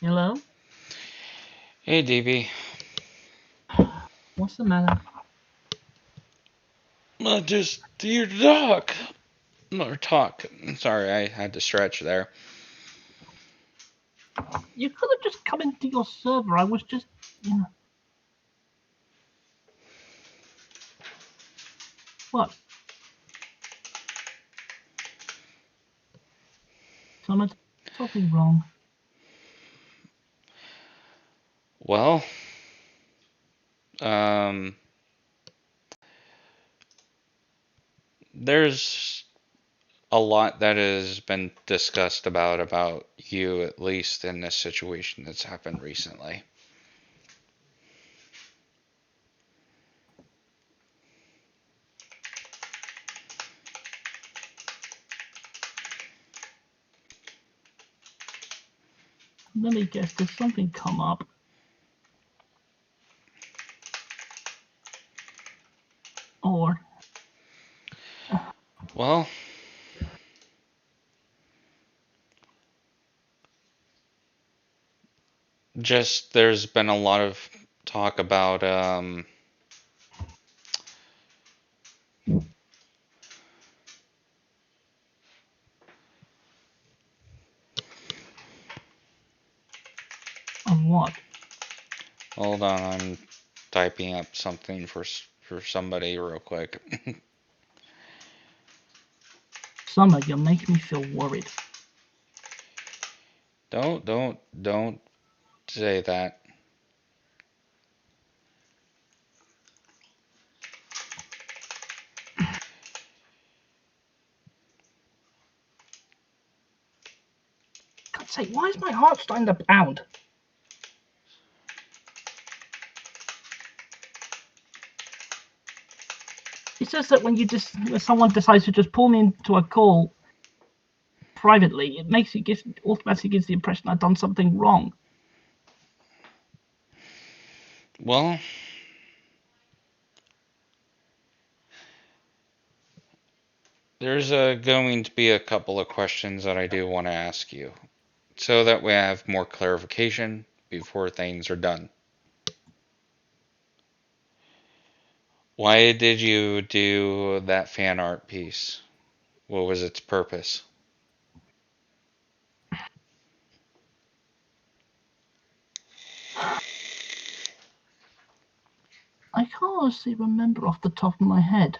Hello? Hey, DB. What's the matter? Just your talk. Or talk. Sorry, I had to stretch there. You could have just come into your server. I was just, you know, what? Someone's totally wrong. Well, um, there's a lot that has been discussed about you, at least in this situation that's happened recently. Let me guess, there's something come up. Or, Well, just there's been a lot of talk about of what? hold on, I'm typing up something for somebody real quick. Summer, you're making me feel worried. Don't say that. God's sake, why is my heart starting to pound? It says that when someone decides to just pull me into a call privately, automatically gives the impression I've done something wrong. Well, there's going to be a couple of questions that I do want to ask you, so that way I have more clarification before things are done. Why did you do that fan art piece? What was its purpose? I can't honestly remember off the top of my head.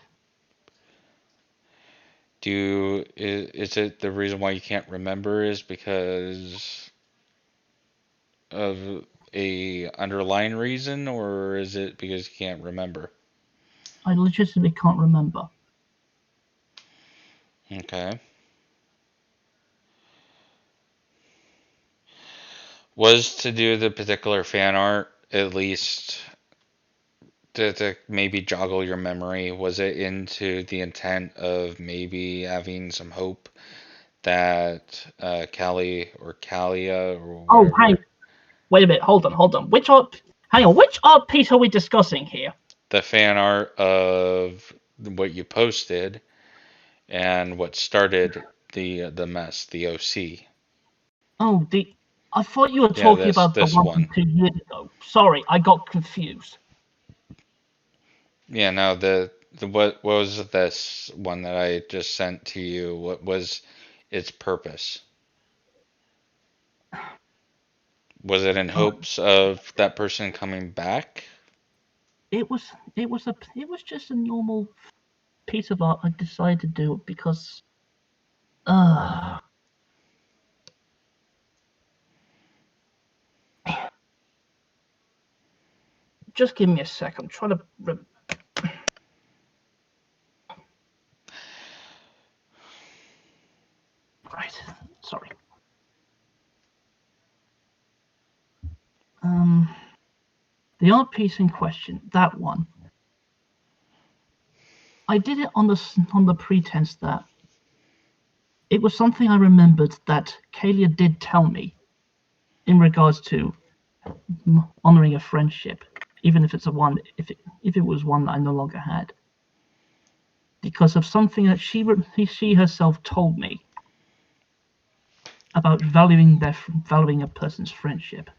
Is it the reason why you can't remember is because of a underlying reason, or is it because you can't remember? I legitimately can't remember. Okay. Was to do the particular fan art at least to maybe joggle your memory? Was it into the intent of maybe having some hope that Callie or Callia or Oh, hang whatever Wait a minute. Hold on. Hang on. Which art piece are we discussing here? the fan art of what you posted and what started the mess, the OC. Oh, the. I thought you were Yeah, talking this about the this one from one. 2 years ago. Sorry, I got confused. Yeah, no, the what was this one that I just sent to you? What was its purpose? Was it in Uh, hopes of that person coming back? it was it was just a normal piece of art I decided to do because uh just give me a sec. I'm trying to right. Sorry. Um the art piece in question, that one. I did it on the pretense that it was something I remembered that Kalia did tell me in regards to honoring a friendship, even if it's a one, if it was one that I no longer had, because of something that she herself told me. about valuing a person's friendship.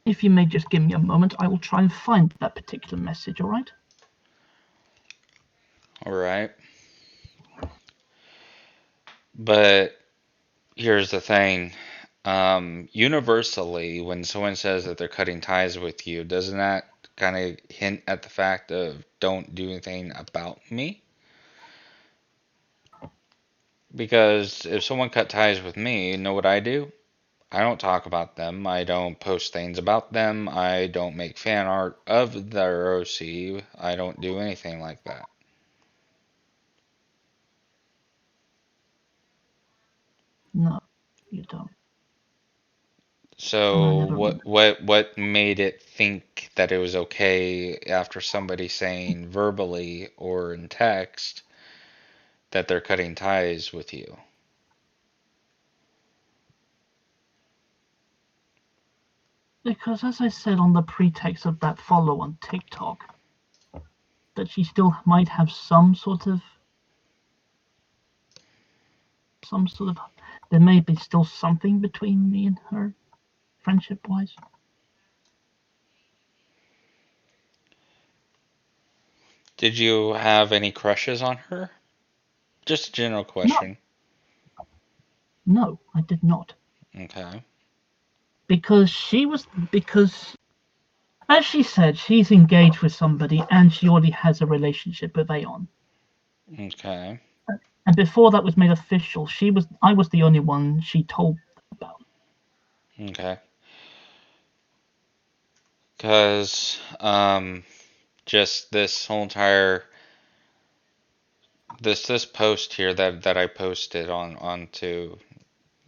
If you may just give me a moment, I will try and find that particular message, all right? All right. But here's the thing. Universally, when someone says that they're cutting ties with you, doesn't that kind of hint at the fact of don't do anything about me? Because if someone cut ties with me, you know what I do? I don't talk about them. I don't post things about them. I don't make fan art of their OC. I don't do anything like that. No, you don't. And I So never what will. what what made it think that it was okay after somebody saying verbally or in text that they're cutting ties with you? Because as I said on the pretext of that follow on TikTok, that she still might have some sort of, there may be still something between me and her, friendship wise. Did you have any crushes on her? Just a general No, question. no, I did not. Okay. Because as she said, she's engaged with somebody and she already has a relationship with Aeon. Okay. And before that was made official, I was the only one she told about. Okay. Because just this whole entire this post here that I posted onto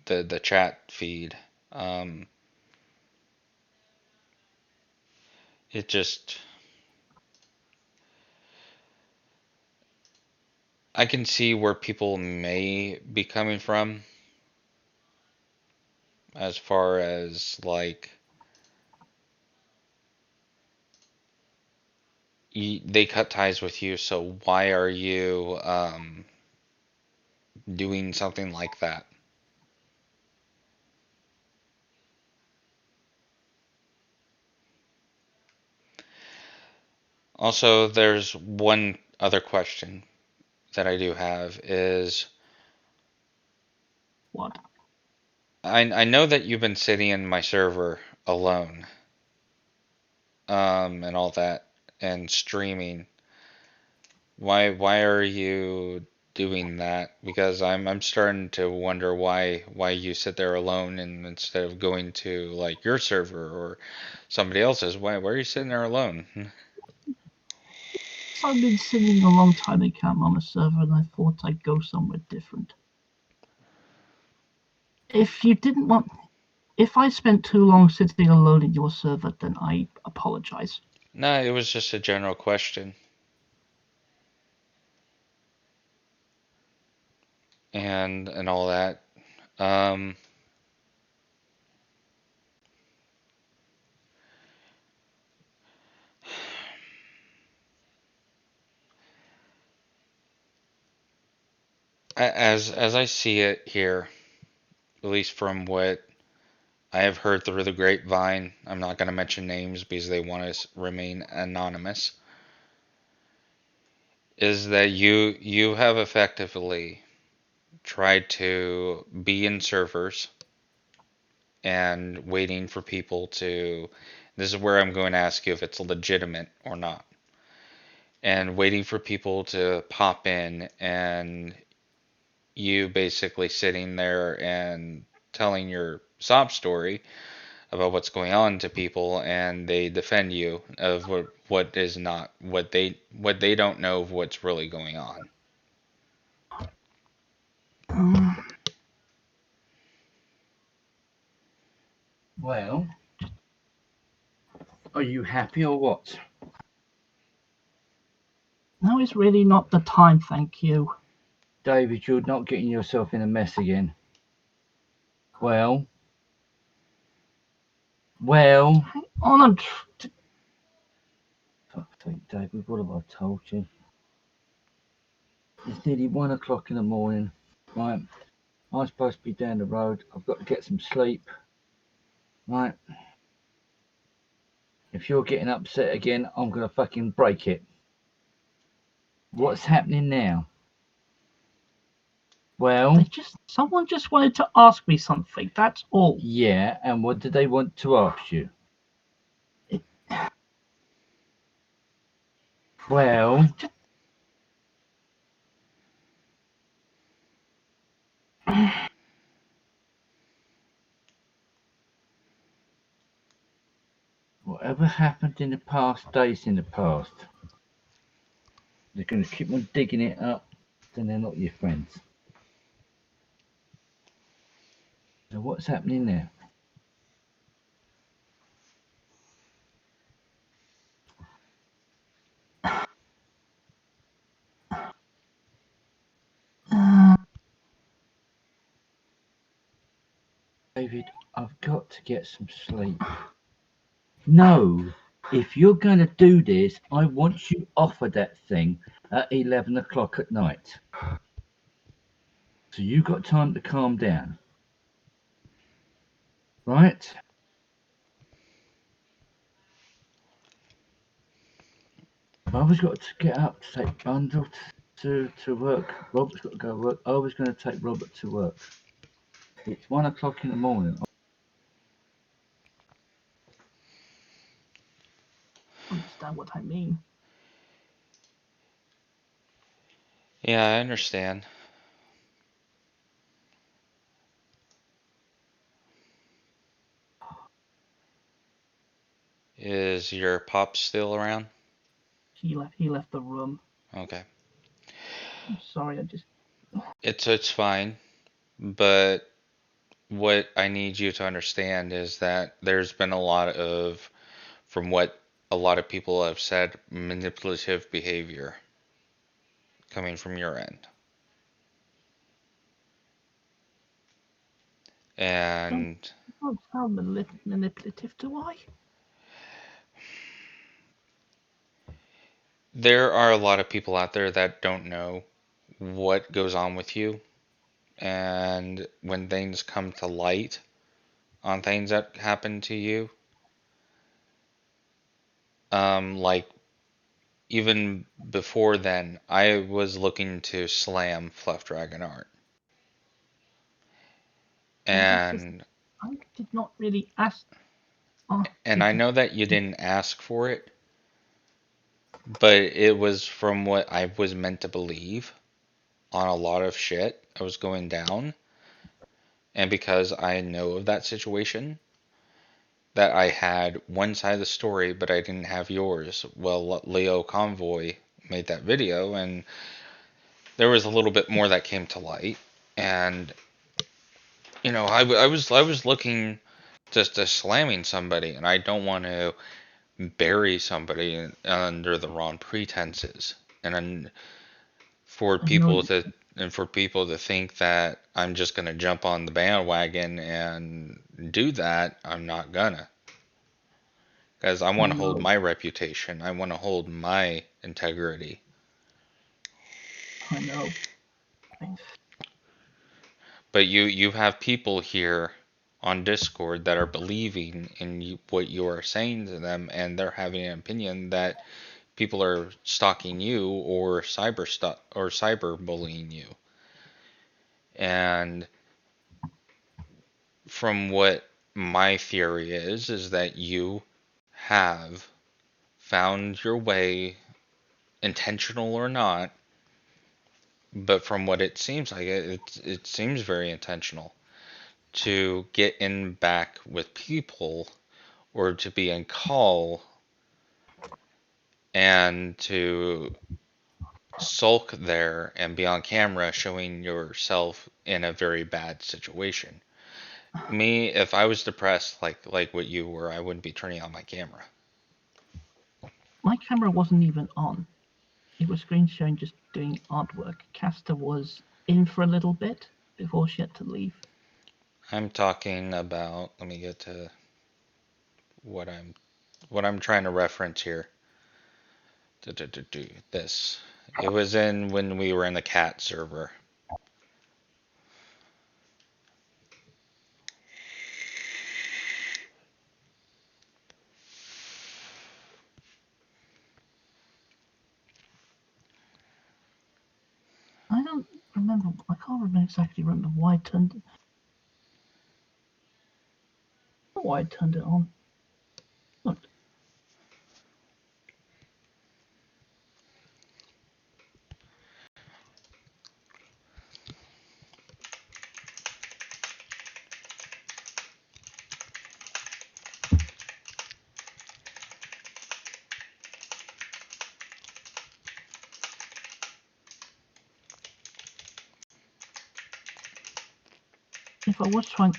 the chat feed, um, it just I can see where people may be coming from as far as like they cut ties with you, so why are you doing something like that? Also, there's one other question that I do have is What? I know that you've been sitting in my server alone, and all that and streaming. Why are you doing that? Because I'm starting to wonder why you sit there alone and instead of going to like your server or somebody else's, why are you sitting there alone? So I've been sitting a long time in camp on a server and I thought I'd go somewhere different. If you didn't want if I spent too long sitting alone in your server, then I apologize. No, it was just a general question. And all that. Um, as I see it here, at least from what I have heard through the grapevine, I'm not going to mention names because they want to remain anonymous, is that you have effectively tried to be in servers and waiting for people to. This is where I'm going to ask you if it's legitimate or not. And waiting for people to pop in and you basically sitting there and telling your sob story about what's going on to people and they defend you of what is not what they don't know of what's really going on. Well, are you happy or what? Now is really not the time, thank you. David, you're not getting yourself in a mess again. Well, well. Hang on, Fuck's sake, David, what have I told you? It's nearly 1 o'clock in the morning. Right. I'm supposed to be down the road. I've got to get some sleep. Right. If you're getting upset again, I'm going to fucking break it. What's happening now? Well, Someone just wanted to ask me something. That's all. yeah, and what did they want to ask you? It- Well, whatever happened in the past stays in the past. They're going to keep on digging it up, then they're not your friends. So what's happening there? David, I've got to get some sleep. No, if you're going to do this, I want you off of that thing at 11 o'clock at night. So you got time to calm down. Right? Barbara's got to get up to take Bundle to work. Robert's got to go to work. I was going to take Robert to work. It's 1 o'clock in the morning. Understand what I mean? Yeah, I understand. Is your pop still around? He left the room. Okay. I'm sorry. It's fine, but what I need you to understand is that there's been a lot of, from what a lot of people have said, manipulative behavior coming from your end. don't And don't sound manipulative, do I? there are a lot of people out there that don't know what goes on with you. And when things come to light on things that happen to you, like even before then, I was looking to slam Fluff Dragon art. Well, that's just. And I did not really ask. Oh, I know that you didn't ask for it, but it was from what I was meant to believe on a lot of shit that was going down. And because I know of that situation, that I had one side of the story, but I didn't have yours. Well, Leo Convoy made that video, and there was a little bit more that came to light. And I was looking just to slamming somebody, and I don't want to bury somebody under the wrong pretenses. And then for I know people you. to for people to think that I'm just gonna jump on the bandwagon and do that, I'm not gonna. Because I I want to hold know. my reputation. I want to hold my integrity. I know. But you have people here on Discord that are believing in what you are saying to them, and they're having an opinion that people are stalking you or cyber bullying you. And from what my theory is that you have found your way, intentional or not, but from what it seems like, it seems very intentional to get in back with people or to be in call and to sulk there and be on camera showing yourself in a very bad situation. Me, if I was depressed like what you were, I wouldn't be turning on my camera. My camera wasn't even on. It was screen sharing, just doing artwork. Casta was in for a little bit before she had to leave. I'm talking about, let me get to what I'm trying to reference here. This. It was in when we were in the cat server. I don't remember. I can't remember exactly remember why I turned it on. Look,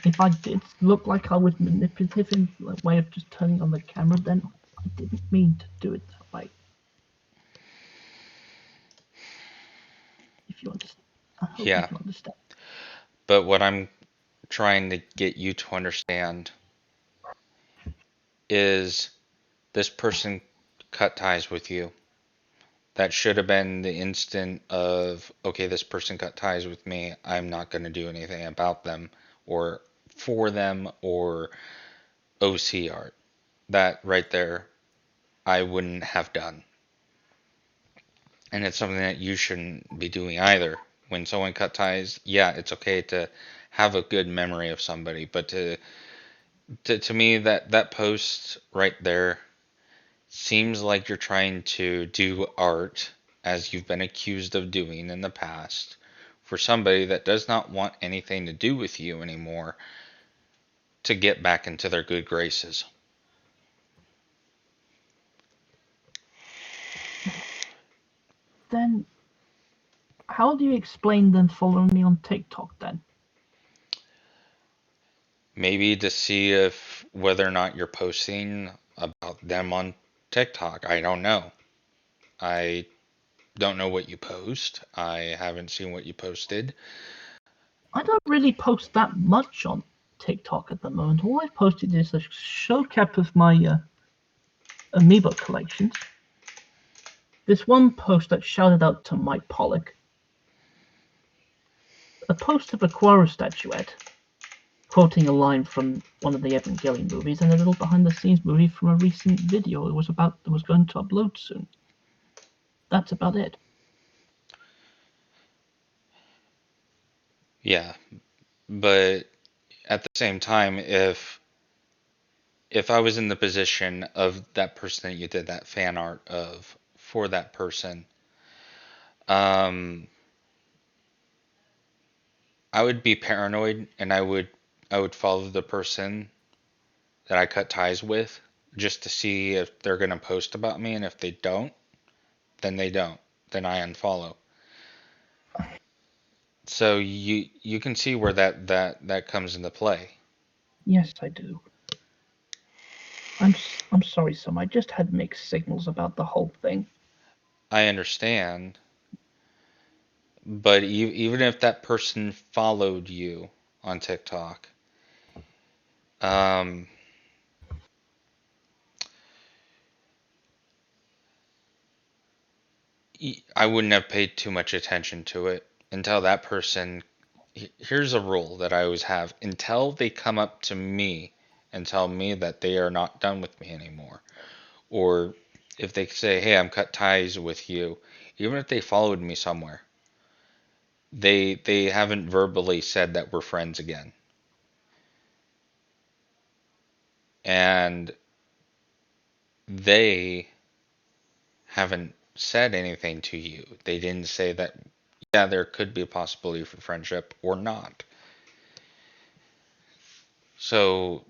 if I did look like I was manipulative in the way of just turning on the camera, then I didn't mean to do it that way. If you understand, I hope Yeah, you understand. but what I'm trying to get you to understand is this person cut ties with you. That should have been the instant of, okay, this person cut ties with me. I'm not going to do anything about them or for them or OC art. That right there, I wouldn't have done. And it's something that you shouldn't be doing either. When someone cut ties, yeah, it's okay to have a good memory of somebody, but to me that post right there seems like you're trying to do art as you've been accused of doing in the past for somebody that does not want anything to do with you anymore to get back into their good graces. Then how do you explain them following me on TikTok then? Maybe to see if whether or not you're posting about them on TikTok. I don't know. I don't know what you post. I haven't seen what you posted. I don't really post that much on TikTok at the moment. All I've posted is a show cap of my Amiibo collections. This one post that shouted out to Mike Pollock. A post of a A.K.R statuette, quoting a line from one of the Evangelion movies, and a little behind-the-scenes movie from a recent video that was going to upload soon. That's about it. Yeah, but at the same time, if I was in the position of that person that you did that fan art of for that person, um, I would be paranoid and I would follow the person that I cut ties with just to see if they're gonna post about me, and if they don't, then they don't. Then I unfollow. So you can see where that comes into play. Yes, I do. I'm sorry, Sam. I just had mixed signals about the whole thing. I understand, but even if that person followed you on TikTok, um, I wouldn't have paid too much attention to it until that person. Here's a rule that I always have: until they come up to me and tell me that they are not done with me anymore, or if they say, "Hey, I'm cut ties with you," even if they followed me somewhere, they haven't verbally said that we're friends again, and they haven't said anything to you. They didn't say that, yeah, there could be a possibility for friendship or not. So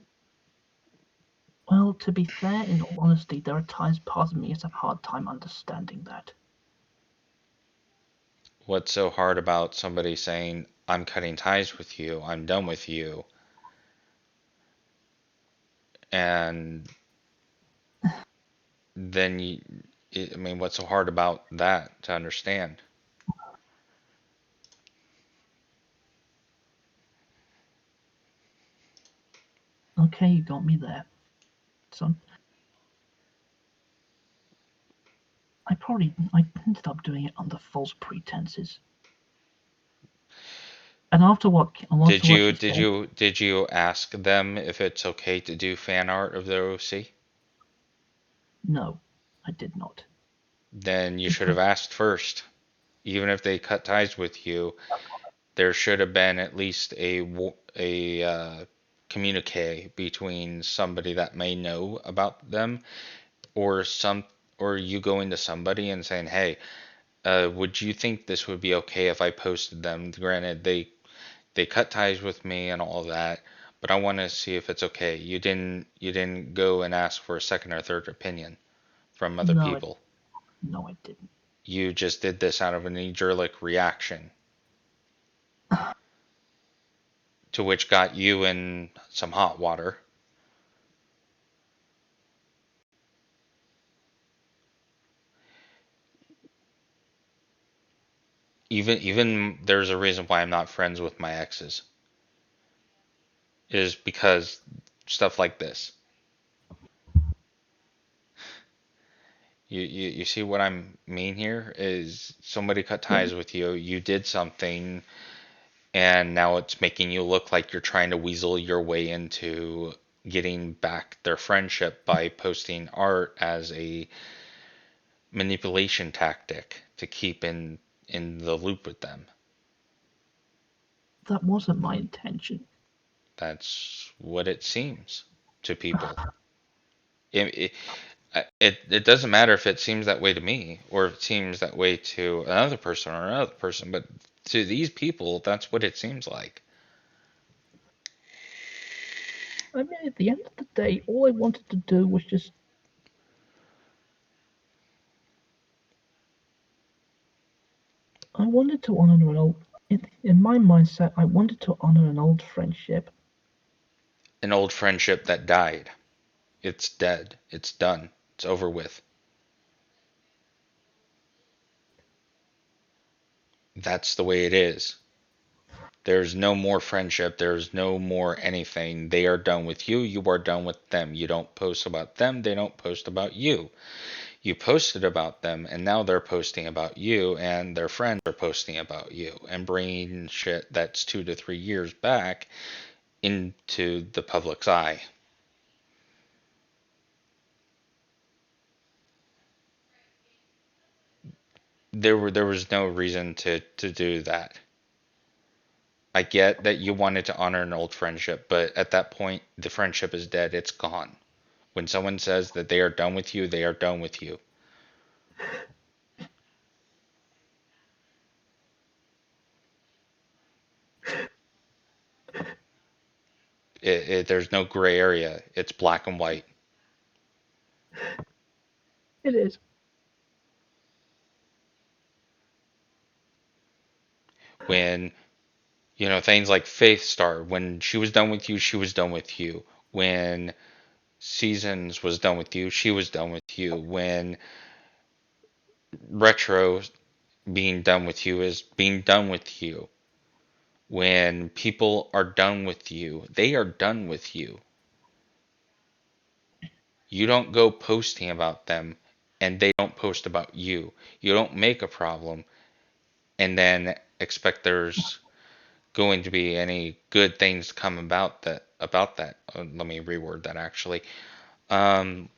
Well, to be fair, in all honesty, there are times part of me has a hard time understanding that. what's so hard about somebody saying, I'm cutting ties with you, I'm done with you, and then I mean, what's so hard about that to understand? Okay, you got me there. So I ended up doing it under false pretenses. And after what she said, did you ask them if it's okay to do fan art of the OC? no, I did not. Then you should have Because asked first. Even if they cut ties with you, there should have been at least a communique between somebody that may know about them, or or you going to somebody and saying, "Hey, would you think this would be okay if I posted them? Granted, they cut ties with me and all that, but I want to see if it's okay." You didn't go and ask for a second or third opinion from other no, people. no, I didn't. You just did this out of a knee-jerk reaction, to which got you in some hot water. Even there's a reason why I'm not friends with my exes, is because stuff like this. You see what I mean here is somebody cut Yeah, ties with you, you did something, and now it's making you look like you're trying to weasel your way into getting back their friendship by posting art as a manipulation tactic to keep in the loop with them. that wasn't my intention. That's what it seems to people. It, it doesn't matter if it seems that way to me or if it seems that way to another person, but to these people, that's what it seems like. I mean, at the end of the day, all I wanted to do was just. I wanted to honor an old. In my mindset, I wanted to honor an old friendship. An old friendship that died. It's dead. It's done. It's over with. That's the way it is. There's no more friendship. There's no more anything. They are done with you. You are done with them. You don't post about them. They don't post about you. You posted about them, and now they're posting about you, and their friends are posting about you, and bringing shit that's 2 to 3 years back into the public's eye. There was no reason to do that. I get that you wanted to honor an old friendship, but at that point, the friendship is dead. It's gone. When someone says that they are done with you, they are done with you. There's no gray area. It's black and white. It is. When, things like Faith Star, when she was done with you, she was done with you. When Seasons was done with you, she was done with you. When Retro being done with you is being done with you. When people are done with you, they are done with you. You don't go posting about them and they don't post about you. You don't make a problem and then expect there's going to be any good things to come about that. Let me reword that actually. Um,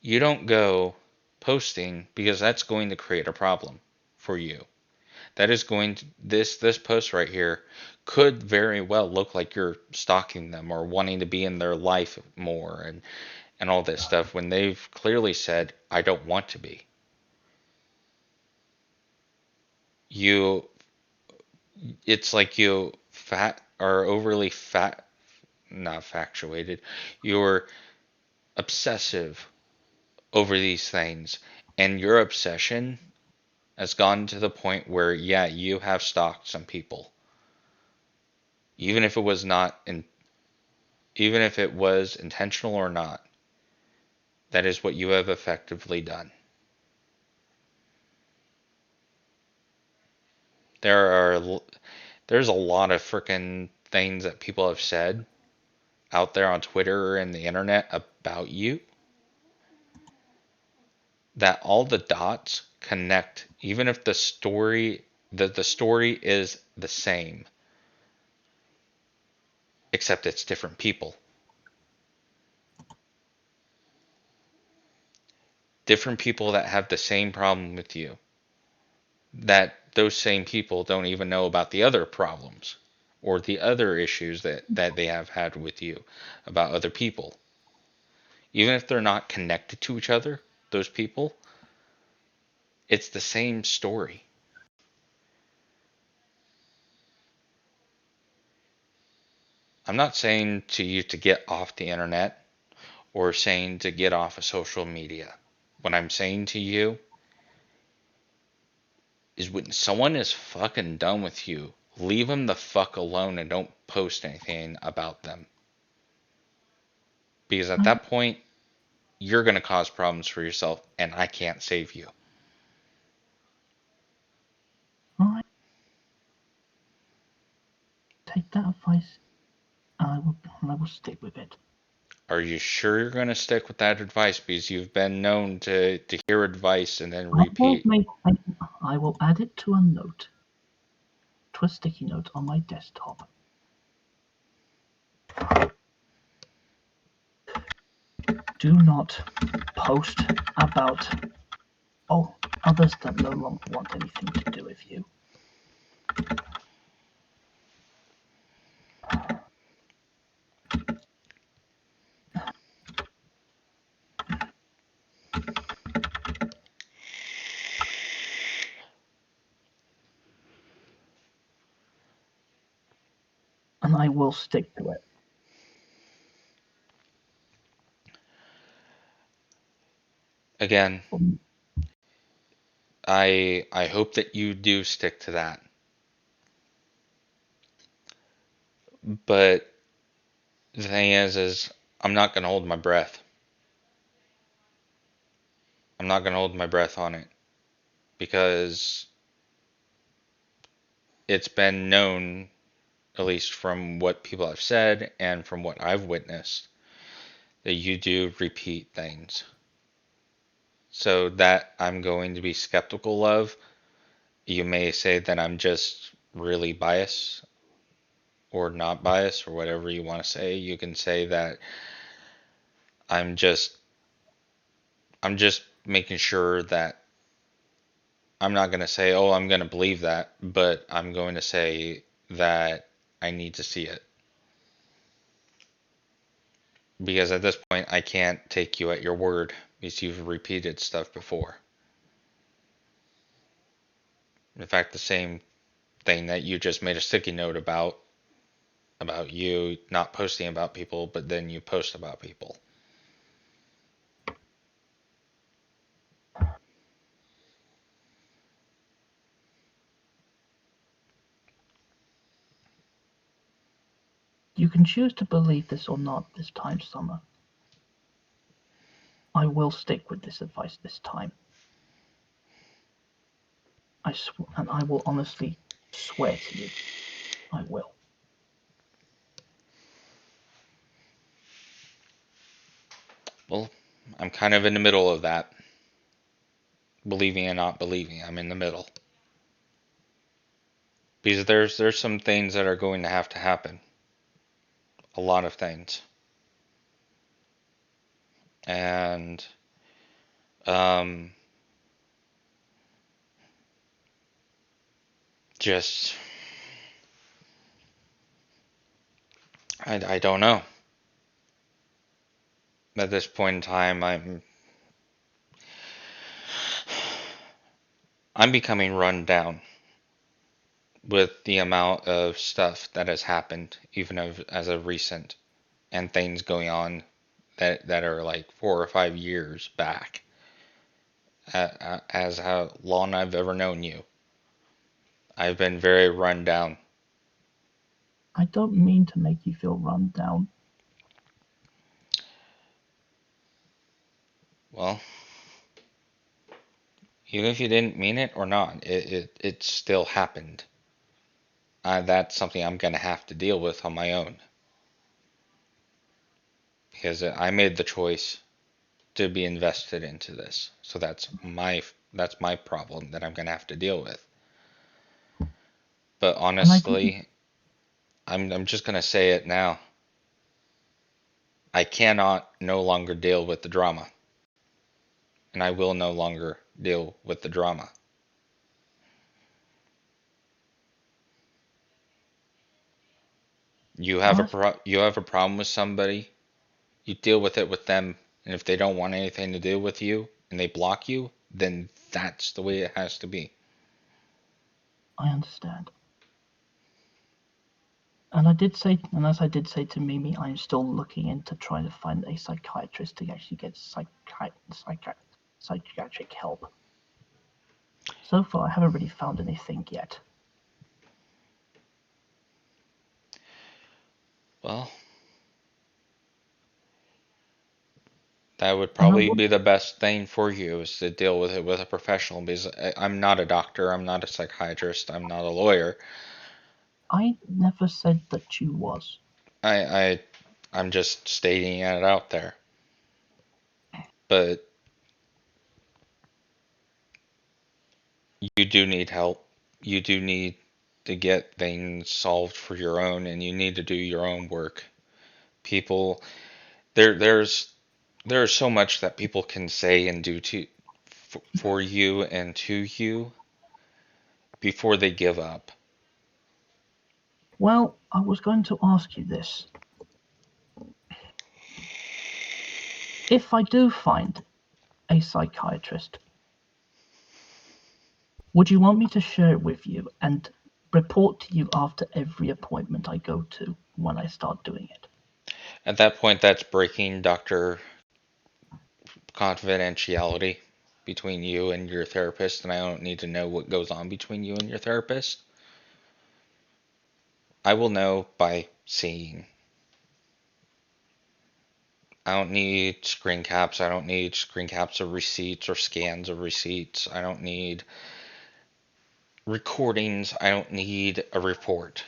you don't go posting because that's going to create a problem for you. That is going to this post right here could very well look like you're stalking them or wanting to be in their life more and all this stuff when they've clearly said, I don't want to be. You, it's like you are overly not factuated. You're obsessive over these things, and your obsession has gone to the point where, yeah, you have stalked some people, even if it was not in, even if it was intentional or not. That is what you have effectively done. There are there's a lot of freaking things that people have said out there on Twitter and the internet about you. that all the dots connect, even if the story is the same, except it's different people. Different people that have the same problem with you. That those same people don't even know about the other problems or the other issues that they have had with you about other people. Even if they're not connected to each other, those people, it's the same story. I'm not saying to you to get off the internet or saying to get off of social media. What I'm saying to you is when someone is fucking done with you, leave them the fuck alone and don't post anything about them. Because at Right. that point, you're going to cause problems for yourself and I can't save you. All right. Take that advice, and I will stick with it. Are you sure you're going to stick with that advice? Because you've been known to hear advice and then I will repeat. make. I will add it to a note, to a sticky note on my desktop. Do not post about others that no longer want anything to do with you. And I will stick to it. Again, Um, I hope that you do stick to that. But the thing is I'm not going to hold my breath. I'm not going to hold my breath on it because it's been known, at least from what people have said and from what I've witnessed, that you do repeat things. So that I'm going to be skeptical of. You may say that I'm just really biased or not biased or whatever you want to say. You can say that I'm just I'm just making sure that I'm not going to say, "Oh, I'm going to believe that," but I'm going to say that I need to see it. Because at this point I can't take you at your word because you've repeated stuff before. In fact, the same thing that you just made a sticky note about you not posting about people, but then you post about people. You can choose to believe this or not this time, Summer. I will stick with this advice this time. And I will honestly swear to you, I will. Well, I'm kind of in the middle of that. Believing and not believing. I'm in the middle. Because there's some things that are going to have to happen. A lot of things. And um just I don't know. At this point in time I'm becoming run down with the amount of stuff that has happened, even as of recent, and things going on that are like 4 or 5 years back, as how long I've ever known you. I've been very run down. I don't mean to make you feel run down. Well, even if you didn't mean it or not, it still happened. That's something I'm gonna have to deal with on my own because I made the choice to be invested into this. So that's my problem that I'm gonna have to deal with. But And I didn't. honestly, I'm just gonna say it now. I cannot no longer deal with the drama, and I will no longer deal with the drama. Well, You have a problem with somebody, you deal with it with them, and if they don't want anything to do with you and they block you, then that's the way it has to be. I understand. And I did say, and as I did say to Mimi, I am still looking into trying to find a psychiatrist to actually get psychiatric help. So far, I haven't really found anything yet. Well, that would And I probably would, be the best thing for you is to deal with it with a professional because I'm not a doctor, I'm not a psychiatrist, I'm not a lawyer. I never said that you was. I, I I'm just stating it out there. But you do need help. You do need to get things solved for your own, and you need to do your own work. People, there's so much that people can say and do for you and to you before they give up. Well, I was going to ask you this. If I do find a psychiatrist, would you want me to share it with you and report to you after every appointment I go to when I start doing it? At that point, that's breaking doctor confidentiality between you and your therapist, and I don't need to know what goes on between you and your therapist. I will know by seeing. I don't need screen caps. I don't need screen caps of receipts or scans of receipts. I don't need recordings. I don't need a report.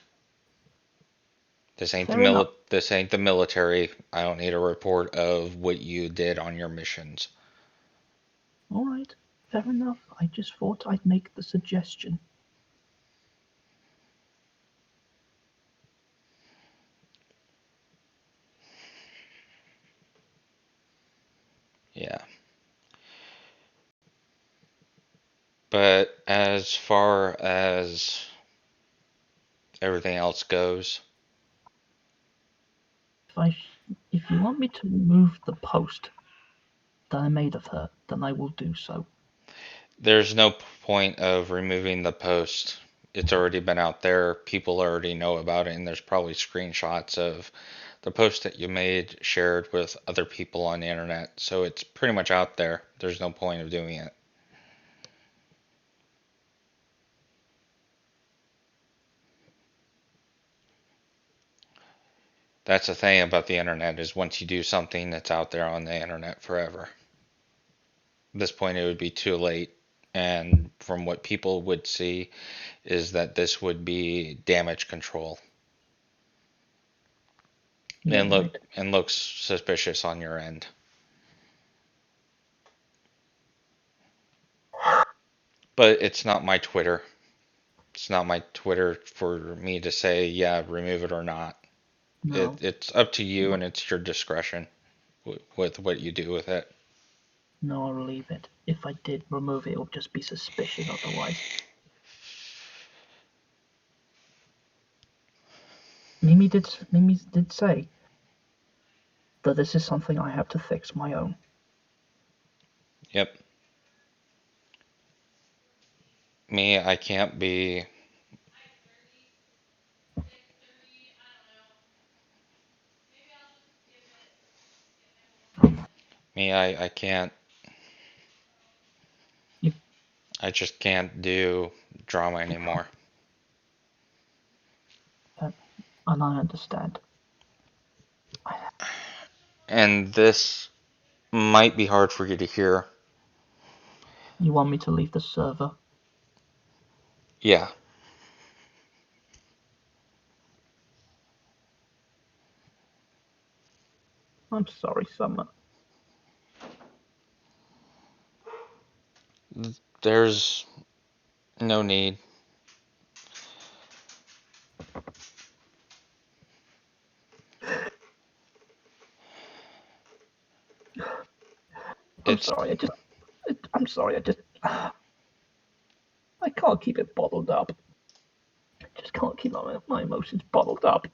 Fair enough. This ain't the military. I don't need a report of what you did on your missions. All right. Fair enough. I just thought I'd make the suggestion. Yeah. But as far as everything else goes, If I, if you want me to remove the post that I made of her, then I will do so. there's no point of removing the post. It's already been out there. People already know about it, and there's probably screenshots of the post that you made shared with other people on the internet. So it's pretty much out there. There's no point of doing it. That's the thing about the internet is once you do something, it's out there on the internet forever. At this point, it would be too late. And from what people would see, is that this would be damage control You're right. and looks suspicious on your end. But it's not my Twitter. It's not my Twitter for me to say, yeah, remove it or not. No, It's up to you no, and it's your discretion with what you do with it. no, I'll leave it. If I did remove it, it would just be suspicious otherwise. Mimi did say that this is something I have to fix my own. Yep. Me, I can't be. Me, I can't. You, I just can't do drama anymore. and I understand. And this might be hard for you to hear. You want me to leave the server? Yeah. I'm sorry, Summer. There's no need. I'm It's sorry. I'm sorry. I can't keep it bottled up. I just can't keep my emotions bottled up.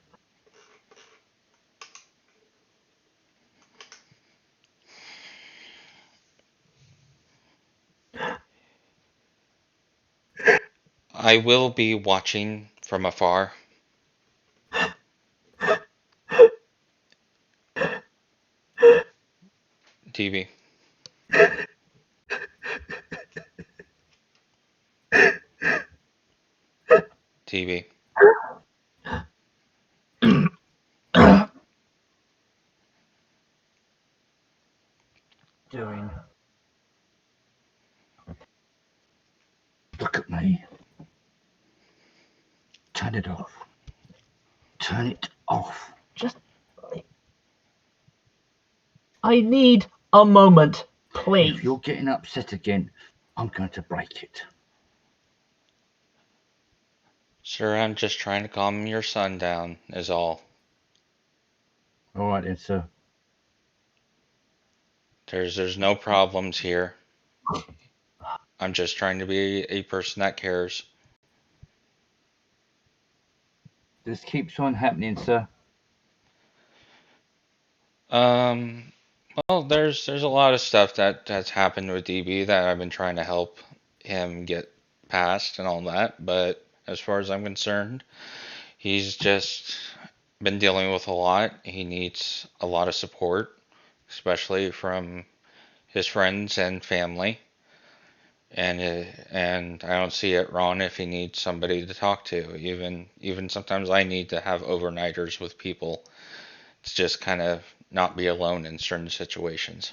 I will be watching from afar. TV. TV. Doing. Look at me. Turn it off. Turn it off. Just. I need a moment, please. If you're getting upset again, I'm going to break it. Sir, I'm just trying to calm your son down, is all. All right then, sir. There's no problems here. I'm just trying to be a person that cares. This keeps on happening, sir. Um, well, there's a lot of stuff that's happened with DB that I've been trying to help him get past and all that, but as far as I'm concerned, he's just been dealing with a lot. He needs a lot of support, especially from his friends and family. And I don't see it wrong if he needs somebody to talk to. Even sometimes I need to have overnighters with people to just kind of not be alone in certain situations.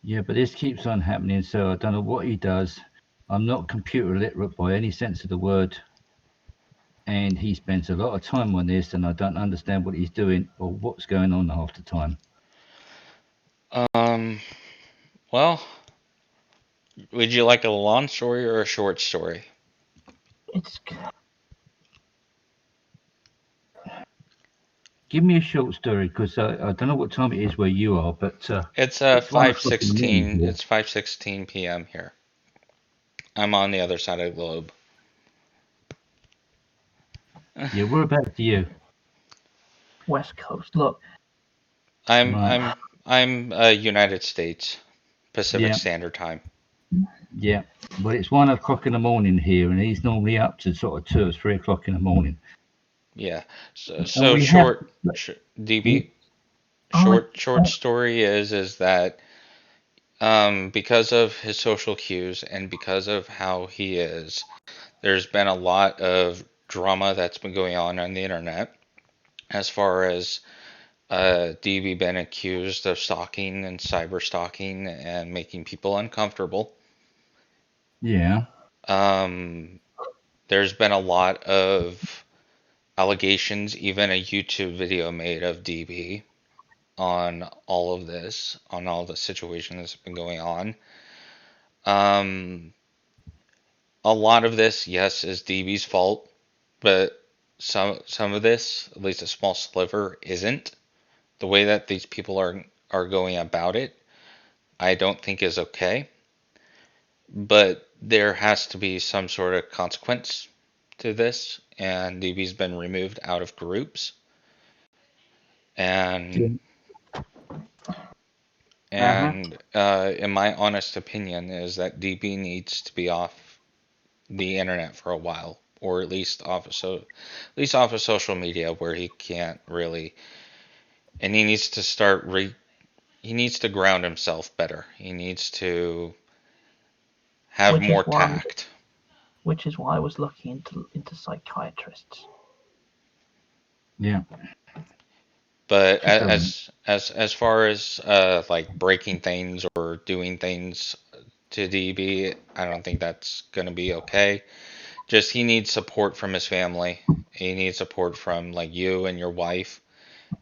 Yeah, but this keeps on happening, sir. I don't know what he does. I'm not computer literate by any sense of the word. And he spends a lot of time on this, and I don't understand what he's doing or what's going on half the time. Um, well, would you like a long story or a short story? It's. Give me a short story, because I don't know what time it is where you are, but It's it's 1 o'clock in the morning 5:16. here. It's 5:16 p.m. here. I'm on the other side of the globe. Yeah, whereabouts are you? West Coast. Look, I'm Right. I'm I'm United States Pacific Yeah, Standard Time. yeah. But it's 1 o'clock in the morning here, and he's normally up to sort of 2 or 3 o'clock in the morning. Yeah. So, and so we have. DB, I, short story is that because of his social cues and because of how he is, there's been a lot of drama that's been going on the internet as far as DB been accused of stalking and cyber stalking and making people uncomfortable. Yeah. Um, there's been a lot of allegations, even a YouTube video made of DB on all of this, on all the situation that's been going on. Um, a lot of this, yes, is DB's fault, but some of this, at least a small sliver, isn't. The way that these people are going about it, I don't think is okay. But there has to be some sort of consequence to this, and DB's been removed out of groups. And Uh-huh. in my honest opinion, is that DB needs to be off the internet for a while, or at least off of social media where he can't really, and he needs to he needs to ground himself better. He needs to have which is more why, tact. I was looking into psychiatrists. Yeah. But Keep going. as far as like breaking things or doing things to DB, I don't think that's gonna be okay. Just he needs support from his family. He needs support from like you and your wife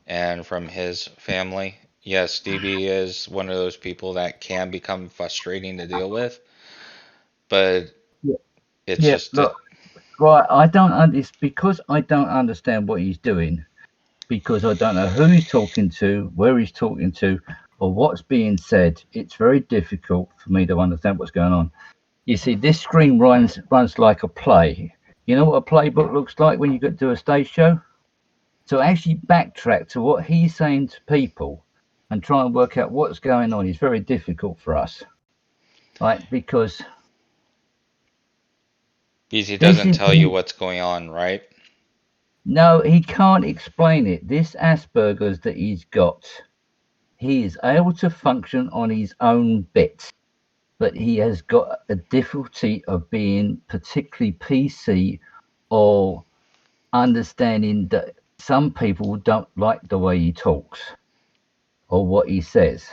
and from his family. Yes, DB is one of those people that can become frustrating to deal with, but Yeah, it's yeah. just Look, right. I don't. It's because I don't understand what he's doing. Because I don't know who he's talking to, where he's talking to, or what's being said. It's very difficult for me to understand what's going on. You see, this screen runs like a play. You know what a playbook looks like when you get to a stage show? So actually backtrack to what he's saying to people and try and work out what's going on is very difficult for us, right? Because he this doesn't is tell you what's going on, right? no, he can't explain it. This Asperger's that he's got, he is able to function on his own bit, but he has got a difficulty of being particularly PC or understanding that some people don't like the way he talks or what he says.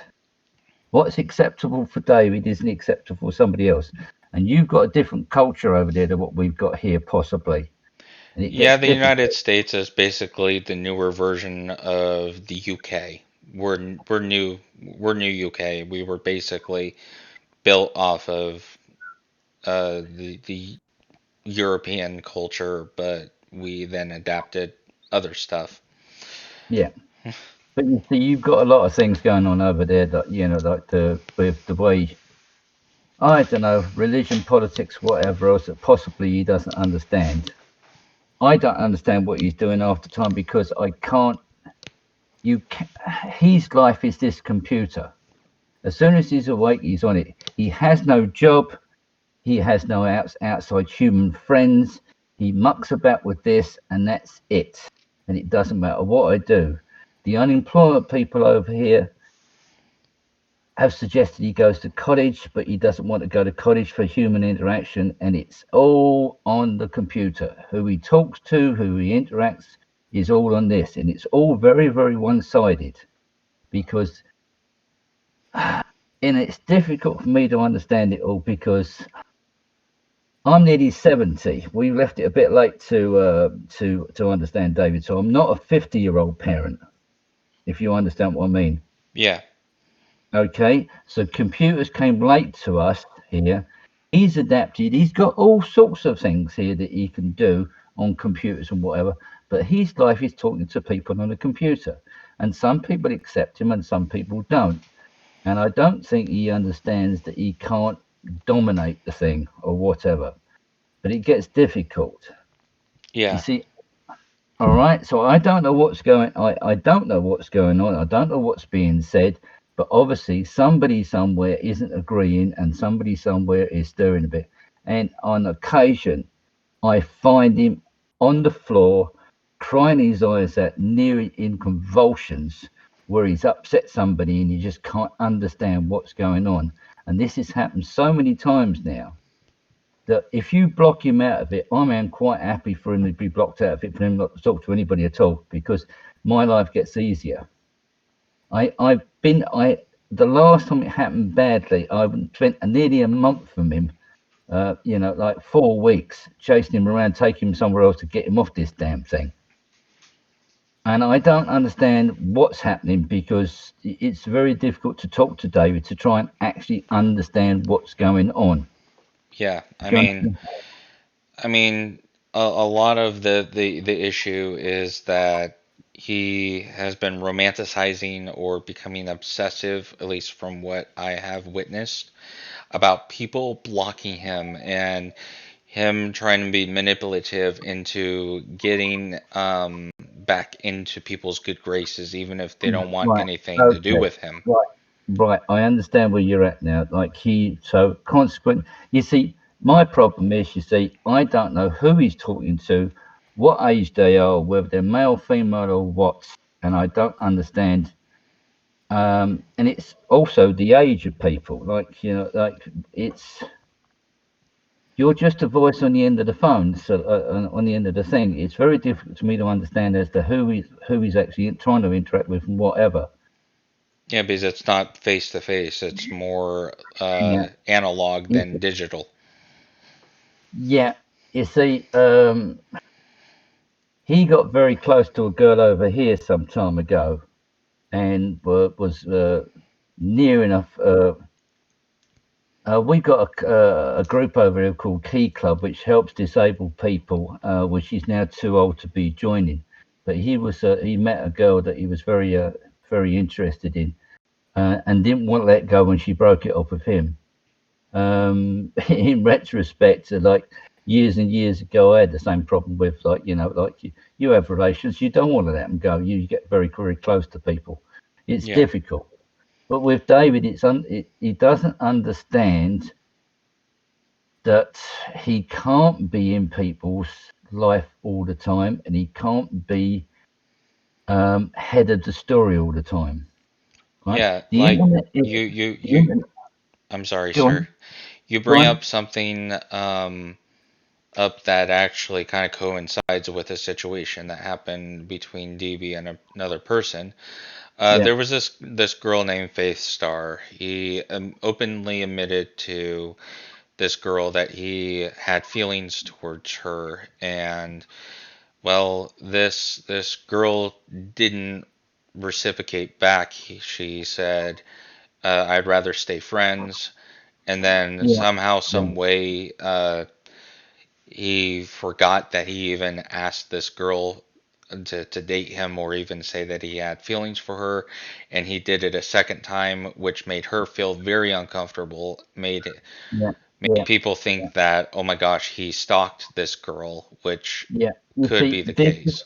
What's acceptable for David isn't acceptable for somebody else. And you've got a different culture over there than what we've got here, possibly. And it Yeah, gets the United difficult. States is basically the newer version of the UK. We're new UK. We were basically built off of the European culture, but we then adapted other stuff. Yeah. But you see, you've got a lot of things going on over there that, like with the way, I don't know, religion, politics, whatever else that possibly he doesn't understand. I don't understand what he's doing half the time because I can't. You, can, his life is this computer. As soon as he's awake, he's on it. He has no job. He has no outside human friends. He mucks about with this, and that's it. And it doesn't matter what I do. The unemployment people over here have suggested he goes to college, but he doesn't want to go to college for human interaction, and it's all on the computer. Who he talks to, who he interacts, is all on this, and it's all very, very one-sided because, and it's difficult for me to understand it all because I'm nearly 70. We left it a bit late to understand David, so I'm not a 50-year-old parent, if you understand what I mean. Yeah, Okay, so computers came late to us here. He's adapted. He's got all sorts of things here that he can do on computers and whatever. But his life is talking to people on a computer, and some people accept him and some people don't. And I don't think he understands that he can't dominate the thing or whatever. But it gets difficult. You yeah, see, all right, so I don't know what's going. I don't know what's going on. I don't know what's being said, but obviously somebody somewhere isn't agreeing, and somebody somewhere is stirring a bit. And on occasion, I find him on the floor, crying his eyes out, nearly in convulsions, where he's upset somebody and you just can't understand what's going on. And this has happened so many times now that if you block him out of it, I'm quite happy for him to be blocked out of it, for him not to talk to anybody at all, because my life gets easier. I've been I the last time it happened badly, I spent nearly a month from him, like 4 weeks, chasing him around, taking him somewhere else to get him off this damn thing. And I don't understand what's happening because it's very difficult to talk to David to try and actually understand what's going on. yeah. Do you understand? I mean, a lot of the issue is that he has been romanticizing or becoming obsessive, at least from what I have witnessed, about people blocking him and him trying to be manipulative into getting back into people's good graces, even if they don't want Right. anything to do Okay. with him. Right. Right. I understand where you're at now. Like so consequent. You see, my problem is, I don't know who he's talking to, what age they are, whether they're male, female, or what, and I don't understand. And it's also the age of people. Like it's you're just a voice on the end of the phone, so on the end of the thing. It's very difficult for me to understand as to who he's actually trying to interact with and whatever. Yeah, because it's not face to face, it's more Yeah. analog than digital. Yeah, you see, he got very close to a girl over here some time ago, and was near enough. We got a group over here called Key Club, which helps disabled people, which he's now too old to be joining. But he met a girl that he was very interested in, and didn't want to let go when she broke it off with him. In retrospect, like years and years ago, I had the same problem with like you have relations, you don't want to let them go. You get very close to people. It's Yeah. difficult. But with David, he doesn't understand that he can't be in people's life all the time, and he can't be head of the story all the time. Right? Yeah, The like internet is the you internet. I'm sorry, Go sir. on, You go bring on. up something up that actually kind of coincides with a situation that happened between DB and another person. Yeah, There was this girl named Faith Star. He openly admitted to this girl that he had feelings towards her, and well, this girl didn't reciprocate back. She said, "I'd rather stay friends." And then yeah, somehow, yeah, some way, he forgot that he even asked this girl to date him or even say that he had feelings for her, and he did it a second time, which made her feel very uncomfortable, yeah, made yeah, people think that, oh my gosh, he stalked this girl, which yeah. You could see, be the case.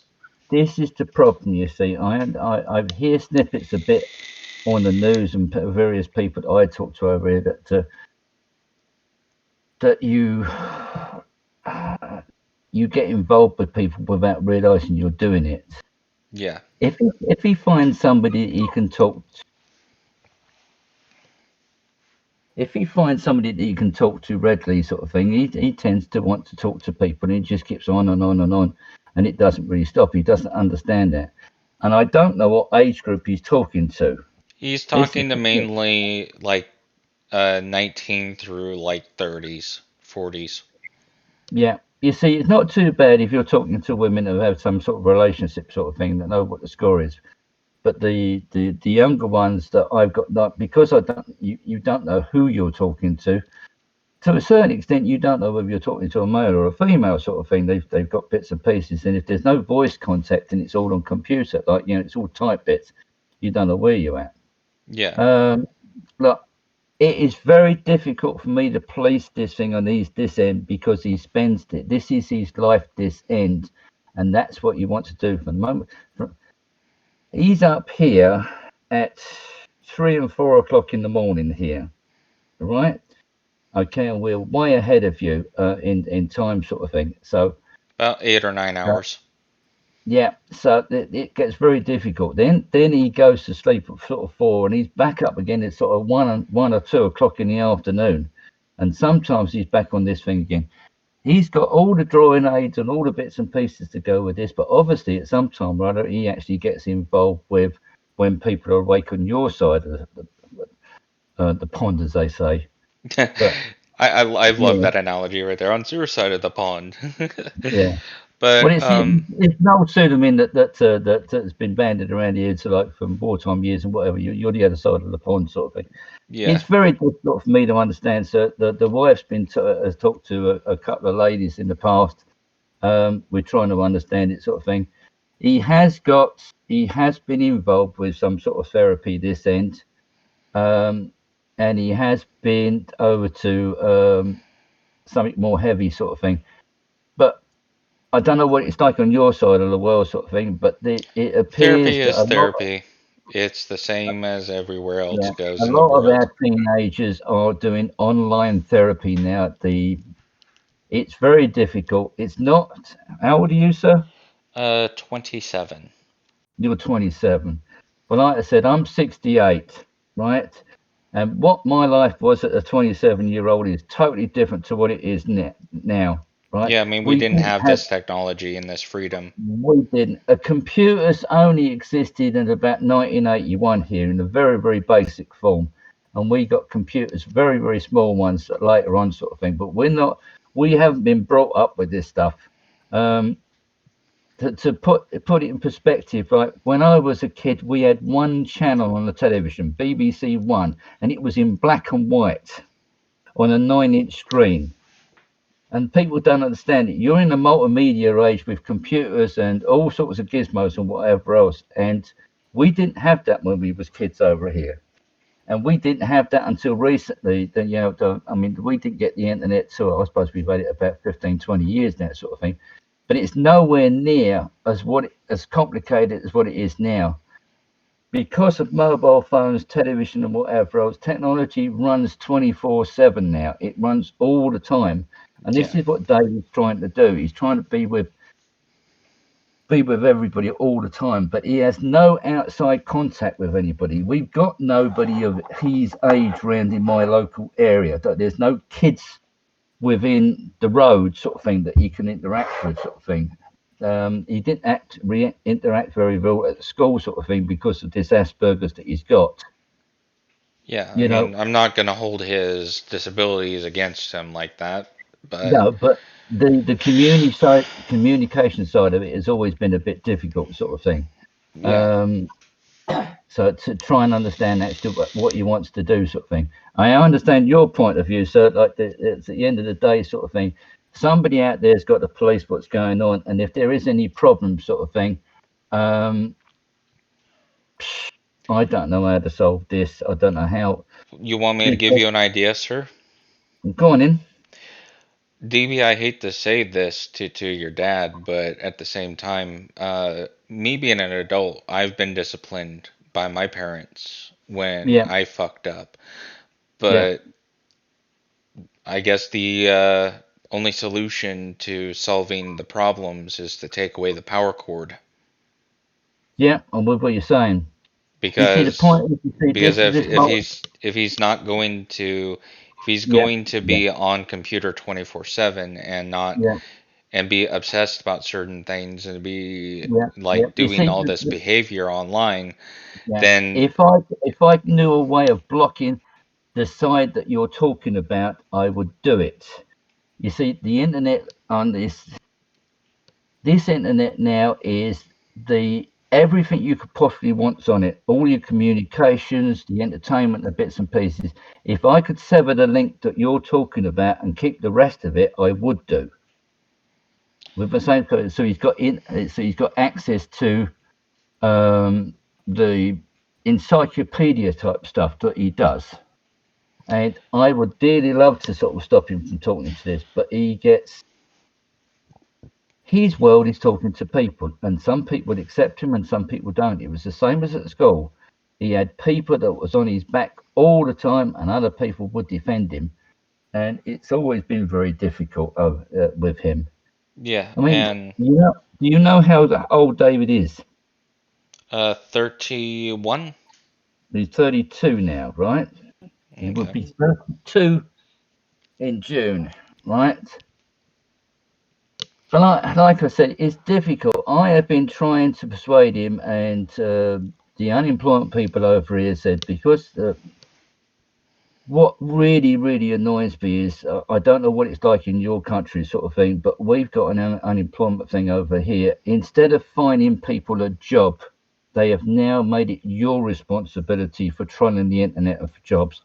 this is the problem. You see, I hear snippets a bit on the news and various people that I talk to over here that you get involved with people without realizing you're doing it. Yeah, If he finds somebody he can talk if he finds somebody that he can talk to readily, sort of thing, he tends to want to talk to people, and he just keeps on and on and on, and it doesn't really stop. He doesn't understand that, and I don't know what age group he's talking to. he's This is talking to mainly like 19 through like 30s, 40s. yeah. You see, it's not too bad if you're talking to women who have some sort of relationship sort of thing that know what the score is. But the younger ones that I've got, like, because I don't, you don't know who you're talking to. To a certain extent, you don't know whether you're talking to a male or a female sort of thing. They've got bits and pieces, and if there's no voice contact and it's all on computer, like it's all type bits, you don't know where you're at. Yeah. Um, look, it is very difficult for me to place this thing on this end because he spends it. This is his life, this end, and that's what you want to do from the moment. He's up here at 3 and 4 o'clock in the morning here, right? Okay, and we're way ahead of you in time, sort of thing. So About 8 or 9 hours. yeah, so it gets very difficult. Then he goes to sleep at sort of 4, and he's back up again at sort of 1 or 2 o'clock in the afternoon, and sometimes he's back on this thing again. He's got all the drawing aids and all the bits and pieces to go with this, but obviously at some time or other he actually gets involved with when people are awake on your side of the pond, as they say. But I love yeah, that analogy right there on your side of the pond. yeah. Well, But it's an old pseudonym that's been banded around here to like from wartime years and whatever. You're the other side of the pond, sort of thing. yeah, It's very difficult for me to understand. So the wife's has talked to a couple of ladies in the past. We're trying to understand it, sort of thing. He has been involved with some sort of therapy this end, um, and he has been over to something more heavy, sort of thing. But I don't know what it's like on your side of the world, sort of thing. But it therapy appears that is therapy. It's the same as everywhere else yeah, a goes in the lot of world. our teenagers are doing online therapy now. It's very difficult. It's not. How old are you, sir? 27. You're 27. Well, like I said, I'm 68, right? And what my life was at a 27-year-old is totally different to what it is now, right? Yeah, I mean, we We didn't didn't have have, this technology and this freedom. we didn't. Computers only existed in about 1981 here in a very basic form, and we got computers, very small ones later on, sort of thing. But we haven't been brought up with this stuff. Um, to put it in perspective, right? When I was a kid, we had one channel on the television, BBC One, and it was in black and white on a 9-inch screen. And people don't understand it. You're in the multimedia age with computers and all sorts of gizmos and whatever else. And we didn't have that when we was kids over here. And we didn't have that until recently. I mean, we didn't get the internet till I suppose we've had it about 15, 20 years now, sort of thing. But it's nowhere near as complicated as what it is now. Because of mobile phones, television, and whatever else, technology runs 24/7 now. It runs all the time. And this Yeah. is what David's trying to do. He's trying to be with everybody all the time, but he has no outside contact with anybody. We've got nobody of his age around in my local area. There's no kids within the road, sort of thing, that he can interact with, sort of thing. He didn't interact very well at school, sort of thing, because of this Asperger's that he's got. Yeah, I You know, mean, I'm not gonna hold his disabilities against him like that, but no, but the communication side of it has always been a bit difficult, sort of thing. yeah. Um, so to try and understand actually what he wants to do, sort of thing. I understand your point of view, sir. Like it's at the end of the day, sort of thing. Somebody out there's got to police what's going on, and if there is any problem, sort of thing, um, I don't know how to solve this. I don't know how. You want me to give Because, you an idea, sir? go on in. DB, I hate to say this to your dad, but at the same time, me being an adult, I've been disciplined by my parents when Yeah, I fucked up. yeah, But I guess the only solution to solving the problems is to take away the power cord. yeah. I'm with what you're saying. You see, the Because point is, you see, because if this if whole, he's if he's not going to if he's yeah, going to yeah, be on computer 24/7 and not yeah, and be obsessed about certain things and be yeah, yeah. like You doing see, all this behavior online, yeah. then If I knew a way of blocking the side that you're talking about, I would do it. You see, the internet on this internet now is the everything you could possibly want on it. All your communications, the entertainment, the bits and pieces. If I could sever the link that you're talking about and keep the rest of it, I would do. With the same, so he's got access to the encyclopedia type stuff that he does. And I would dearly love to sort of stop him from talking to this, but he gets his world is talking to people, and some people accept him and some people don't. It was the same as at school. He had people that was on his back all the time, and other people would defend him. And it's always been very difficult with him. yeah, I mean, and do you know how old David is? 31. He's 32 now, right? He would Okay. be 32 in June, right? But like I said, it's difficult. I have been trying to persuade him, and the unemployment people over here said because what really, really annoys me is I don't know what it's like in your country, sort of thing, but we've got an unemployment thing over here. Instead of finding people a job, they have now made it your responsibility for trolling the internet for jobs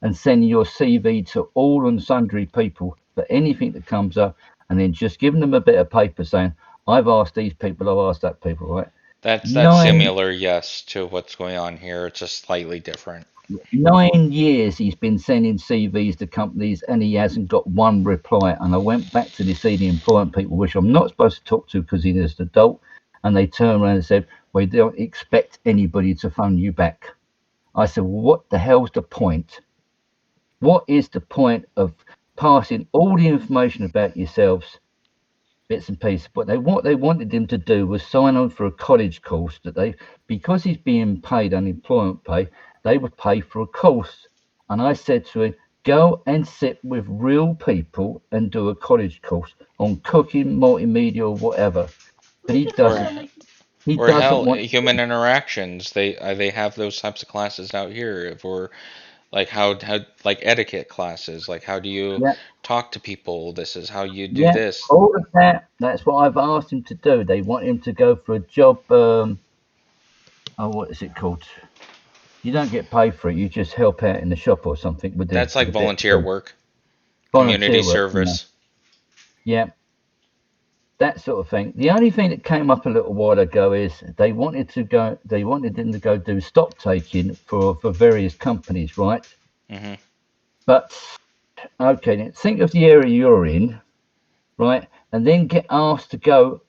and sending your CV to all and sundry people for anything that comes up, and then just giving them a bit of paper saying, I've asked these people, I've asked that people, right? That's Nine similar, yes, to what's going on here. It's just slightly different. 9 years he's been sending CVs to companies and he hasn't got one reply. And I went back to the senior employment people, which I'm not supposed to talk to because he's an adult, and they turned around and said, we don't expect anybody to phone you back. I said, well, what the hell's the point? What is the point of passing all the information about yourselves, bits and pieces? But what they wanted him to do was sign on for a college course that because he's being paid unemployment pay, they would pay for a course. And I said to him, go and sit with real people and do a college course on cooking, multimedia, or whatever. But he Or doesn't. He or doesn't hell, want. human interactions. They have those types of classes out here for like how like etiquette classes, like how do you Yeah, talk to people? This is how you do yeah, this. all of that. That's what I've asked him to do. They want him to go for a job. Oh, what is it called? You don't get paid for it. You just help out in the shop or something with That's like their volunteer work, community volunteer work. service. Yeah, that sort of thing. The only thing that came up a little while ago is they wanted to go. They wanted him to go do stock taking for various companies, right? Hmm. But okay, then think of the area you're in, right? And then get asked to go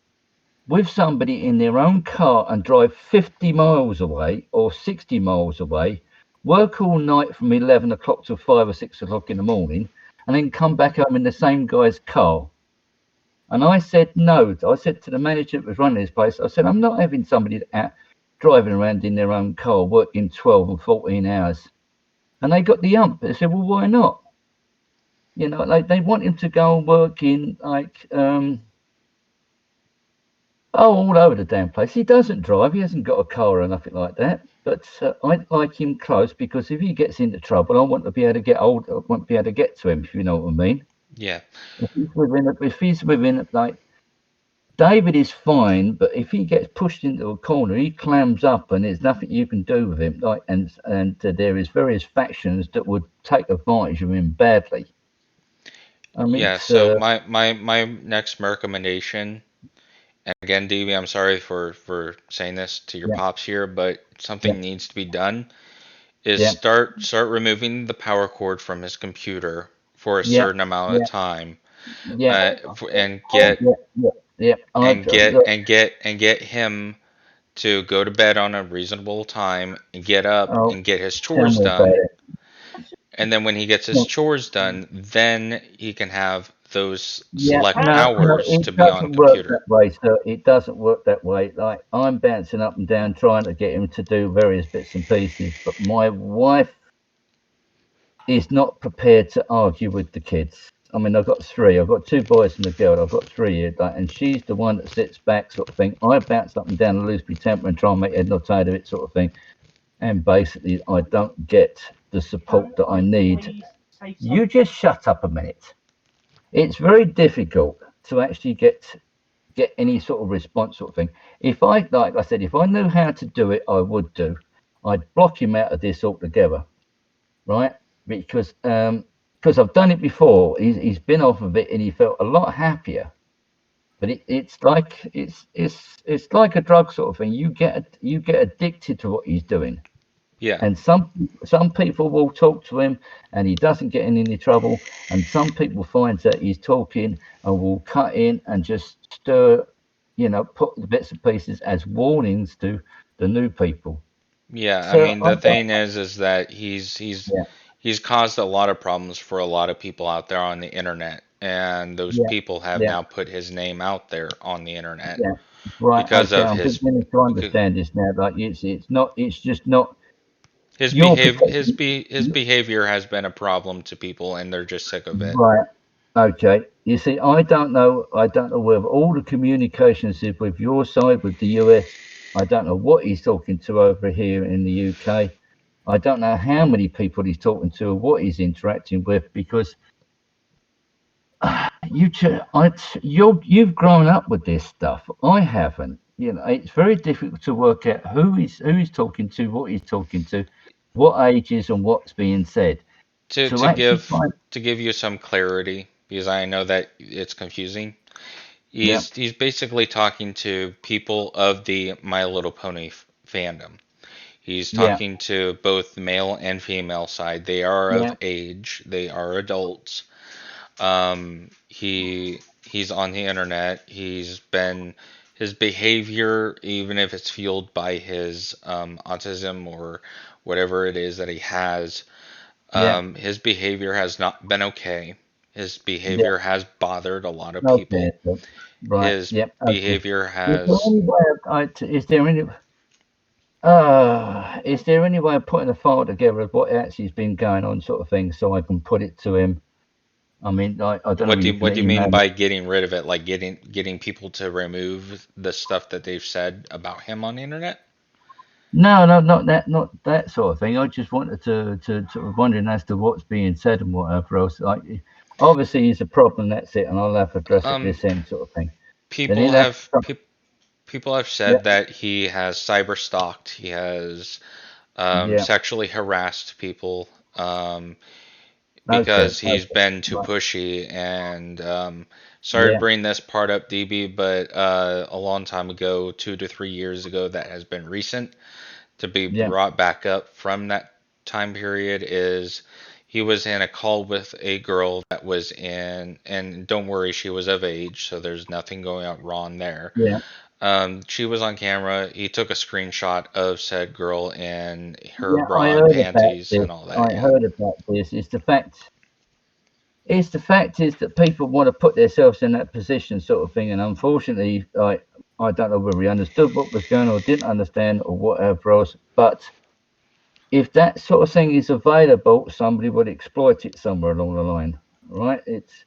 with somebody in their own car and drive 50 miles away or 60 miles away, work all night from 11 o'clock till 5 or 6 o'clock in the morning, and then come back home in the same guy's car. And I said no. I said to the manager that was running this place, I said, I'm not having somebody out driving around in their own car working 12 and 14 hours. And they got the ump. They said, well, why not? You know, like they want him to go and work in all over the damn place. He doesn't drive. He hasn't got a car or nothing like that. But I like him close because if he gets into trouble, I want to be able to get hold. I want to be able to get to him. If you know what I mean. Yeah. If he's within like David is fine, but if he gets pushed into a corner, he clams up, and there's nothing you can do with him. Like, and there is various factions that would take advantage of him badly. I mean, Yeah, so my next recommendation, and again, DB, I'm sorry for saying this to your yeah, pops here, but yeah, something needs to be done, is yeah, start removing the power cord from his computer for a yeah, certain amount of yeah, time, yeah, and get yeah, yeah, yeah. and get Look, and get and get him to go to bed on a reasonable time and get up oh, and get his tell chores me about done. it. And then when he gets his No, chores done, then he can have those yeah, select no, no, hours it to be on doesn't work computer. that way, sir. It doesn't work that way. Like I'm bouncing up and down trying to get him to do various bits and pieces, but my wife is not prepared to argue with the kids. I mean, I've got three. I've got two boys and a girl. I've got three here, like, and she's the one that sits back, sort of thing. I bounce up and down and lose my temper and try and make head nod out of it, sort of thing. And basically, I don't get the support that I need. You just shut up a minute. It's very difficult to actually get any sort of response, sort of thing. If I, like I said, if I knew how to do it, I would do. I'd block him out of this altogether, right? Because I've done it before. He's been off of it and he felt a lot happier. But it's like a drug sort of thing. You get addicted to what he's doing, Yeah. and some people will talk to him and he doesn't get in any trouble, and some people find that he's talking and will cut in and just stir, put the bits and pieces as warnings to the new people. Yeah, I So mean I the don't, thing is that yeah, he's caused a lot of problems for a lot of people out there on the internet, and those yeah, people have yeah. now put his name out there on the internet Yeah, right. because Okay, of I'm beginning to because understand this now. Like it's not. It's just not. his You're behave protecting. his behavior has been a problem to people and they're just sick of it. Right. Okay. You see, I don't know. I don't know whether all the communications is with your side, with the US. I don't know what he's talking to over here in the UK. I don't know how many people he's talking to or what he's interacting with because you've grown up with this stuff. I haven't. It's very difficult to work out who he's talking to, what he's talking to, what ages, and what's being said. To To to actually give find, to give you some clarity, because I know that it's confusing. yeah, He's basically talking to people of the My Little Pony fandom. He's yeah, talking to both the male and female side. They are of yeah, age. They are adults. He's on the internet. He's been his behavior, even if it's fueled by his autism or whatever it is that he has, yeah. his behavior has not been okay. His Yeah. behavior has bothered a lot of Okay. people. So, right. His Yep. Okay. behavior Is there has any way is there any way of putting a file together of what actually has been going on, sort of thing, so I can put it to him? I mean, I don't know if you can what do you mean email it. by getting rid of it? Like getting people to remove the stuff that they've said about him on the internet? No, no, not that sort of thing. I just wanted to sort of wondering as to what's being said and whatever else. Like, obviously, it's a problem. That's it, and I'll have to address it Um, this end, sort of thing. Then people he'll have have to, pe people have yeah, said that he has cyber stalked, he has yeah, sexually harassed people, um, okay, because he's okay, been too right, pushy. And sorry to yeah, bring this part up, DB, but a long time ago, 2 to 3 years ago, that has been recent to be yeah, brought back up from that time period is he was in a call with a girl that was in, and don't worry, she was of age, so there's nothing going on wrong there. yeah, She was on camera. He took a screenshot of said girl in her yeah. I bra and heard about panties this. and all I that. Yeah. heard about this. It's the fact. It's the fact is that people want to put themselves in that position, sort of thing, and unfortunately, I don't know whether he understood what was going on, or didn't understand, or whatever else. But if that sort of thing is available, somebody would exploit it somewhere along the line, right? It's,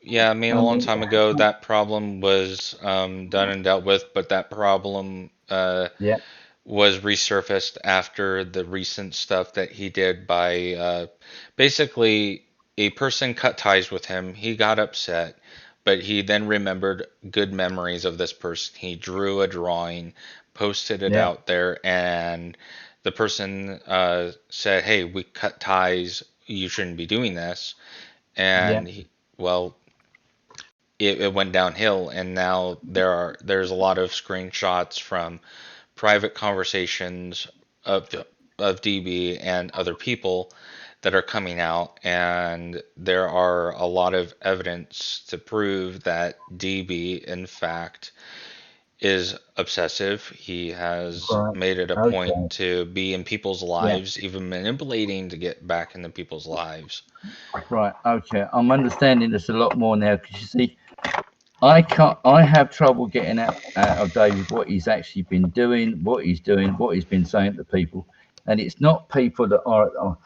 Yeah, I mean, I a long mean, time ago, that problem was done and dealt with, but that problem yeah, was resurfaced after the recent stuff that he did by basically a person cut ties with him. He got upset, but he then remembered good memories of this person. He drew a drawing, posted it yeah, out there, and the person said, "Hey, we cut ties. You shouldn't be doing this." yeah, And well, it went downhill, and now there's a lot of screenshots from private conversations of DB and other people that are coming out, and there are a lot of evidence to prove that DB, in fact, is obsessive. He has right, made it a okay, point to be in people's yeah, lives, even manipulating to get back into people's lives. right, okay. I'm understanding this a lot more now because you see, I can't. I have trouble getting out of David what he's actually been doing, what he's been saying to people, and it's not people that are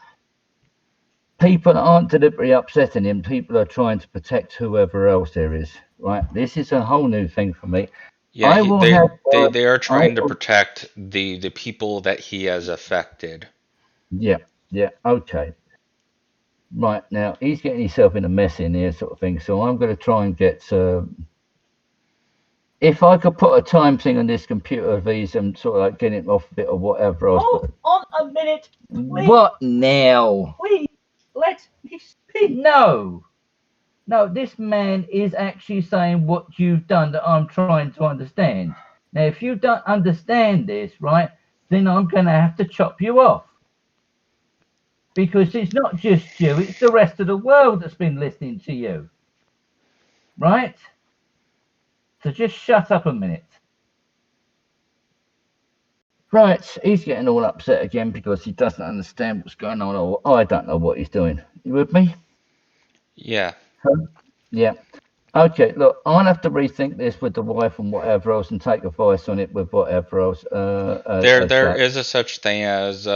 people that aren't deliberately upsetting him. People are trying to protect whoever else there is. Right. This is a whole new thing for me. Yeah, I will have. they are I trying to will, protect the people that he has affected. yeah, yeah. Okay. Right now he's getting himself in a mess in here, sort of thing. So I'm going to try and get. If I could put a time thing on this computer of these and sort of like getting it off of it or whatever else. Hold on a minute, please. What now? Please, let me speak. No, no, this man is actually saying what you've done that I'm trying to understand. Now, if you don't understand this, right, then I'm going to have to chop you off because it's not just you, it's the rest of the world that's been listening to you, right? So just shut up a minute. Right, he's getting all upset again because he doesn't understand what's going on, or I don't know what he's doing. You with me? Yeah. Huh? Yeah. Okay, look, I'll have to rethink this with the wife and whatever else and take advice on it with whatever else as There such. is a such thing as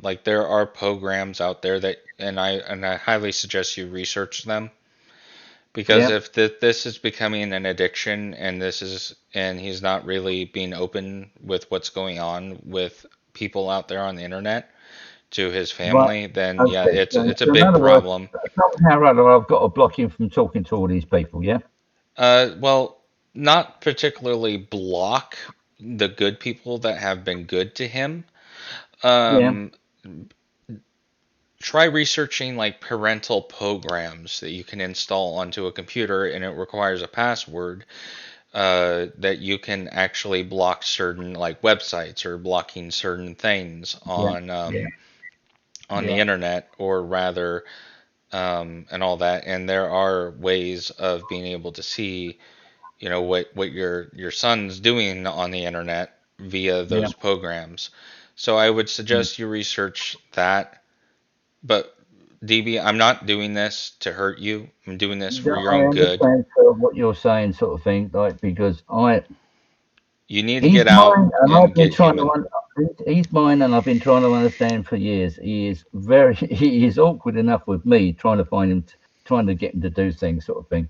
like there are programs out there that, and I highly suggest you research them, because Yeah, if this is becoming an addiction, and this is, and he's not really being open with what's going on with people out there on the internet to his right. family, then yeah, Okay, it's a so in big other words, problem. somehow or other, I've got to block him from talking to all these people, yeah? Well, not particularly block the good people that have been good to him. Yeah, Um, Try researching like parental programs that you can install onto a computer, and it requires a password that you can actually block certain like websites or blocking certain things yeah, yeah, on the yeah, internet, or rather, and all that. And there are ways of being able to see, you know, what your son's doing on the internet via yeah. those programs. So I would suggest you research that. But DB, I'm not doing this to hurt you. I'm doing this Yeah, for your I own good. understand what you're saying, sort of thing, like because You need to he's get out mine, and and I've been get trying to. human. He's mine, and I've been trying to understand for years. He is very. He is awkward enough with me trying to find him, trying to get him to do things, sort of thing.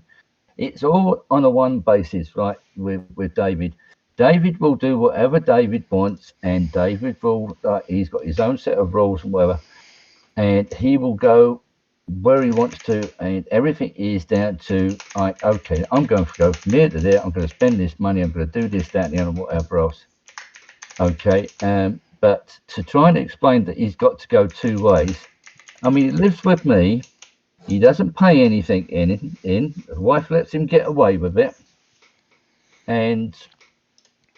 It's all on a one basis, right? With David. David will do whatever David wants, and David will, he's got his own set of rules and whatever, and he will go where he wants to, and everything is down to, like, okay, I'm going to go from here to there, I'm going to spend this money, I'm going to do this, that, and the other, whatever else. Okay, but to try and explain that he's got to go two ways, I mean, he lives with me, he doesn't pay anything in. The wife lets him get away with it, and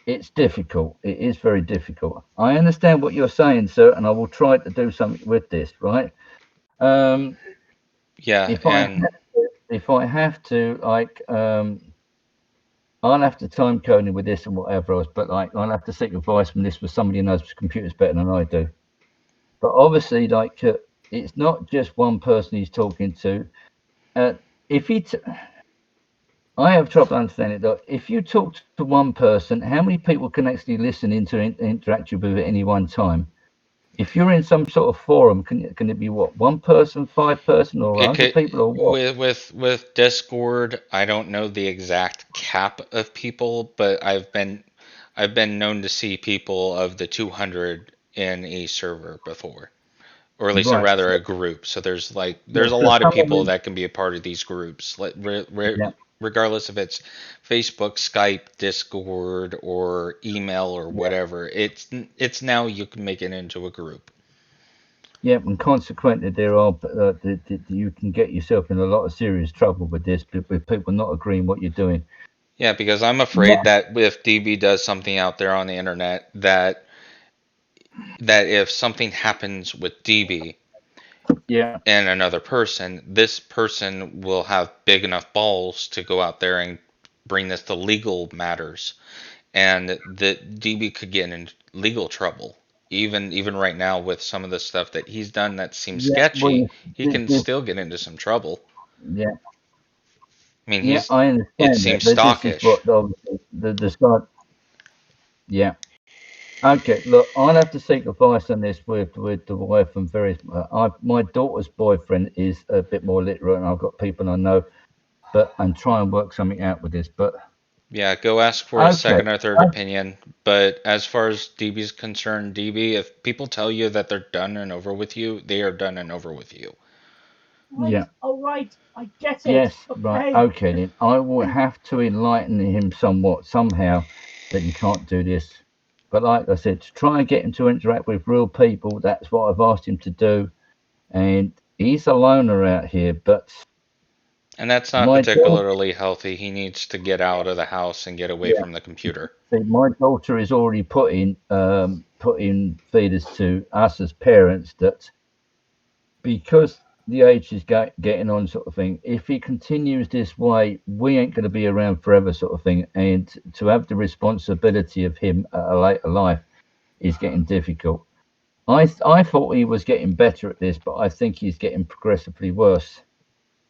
it's difficult. It is very difficult. I understand what you're saying, sir, and I will try to do something with this. Right? Um, Yeah, if I and have to, if I have to, like, I'll have to time coding with this and whatever else. But like, I'll have to seek advice from this with somebody who knows computers better than I do. But obviously, like, it's not just one person he's talking to. If he I have trouble understanding that if you talk to one person, how many people can actually listen into interact with it at any one time? If you're in some sort of forum, can it be what, one person, five person, or it 100 could people, or what? with Discord, I don't know the exact cap of people, but I've been known to see people of the 200 in a server before, or at least a Right. rather So, a group. So yeah, there's a so lot of some of people them, that can be a part of these groups. yeah, Regardless if it's Facebook, Skype, Discord, or email or yeah, whatever, it's now you can make it into a group. yeah, and consequently, there are you can get yourself in a lot of serious trouble with this, with people not agreeing what you're doing. Yeah, because I'm Yeah, afraid that if DB does something out there on the internet, that if something happens with DB yeah, and another person, this person will have big enough balls to go out there and bring this to legal matters, and that DB could get in legal trouble. Even right now with some of the stuff that he's done that seems yeah. sketchy, Well, he can still get into some trouble. yeah, I mean, yeah. he's I it understand that, seems but this is stockish. what obviously the start. Yeah. Okay, look, I'll have to seek advice on this with the wife and various. My daughter's boyfriend is a bit more literate, and I've got people I know, but and try and work something out with this. But Yeah, go ask for a okay, second or third opinion. But as far as DB's concerned, DB, if people tell you that they're done and over with you, they are done and over with you. yeah, yes, right, okay then. I will have to enlighten him somewhat somehow that you can't do this. But like I said, to try and get him to interact with real people, that's what I've asked him to do, and he's a loner out here. But And that's not my daughter. particularly healthy. He needs to get out of the house and get away from the computer. See, my daughter is already putting feeders to us as parents that because the age is getting on, sort of thing. If he continues this way, we ain't going to be around forever, sort of thing. And to have the responsibility of him at a later life is getting difficult. I thought he was getting better at this, but I think he's getting progressively worse.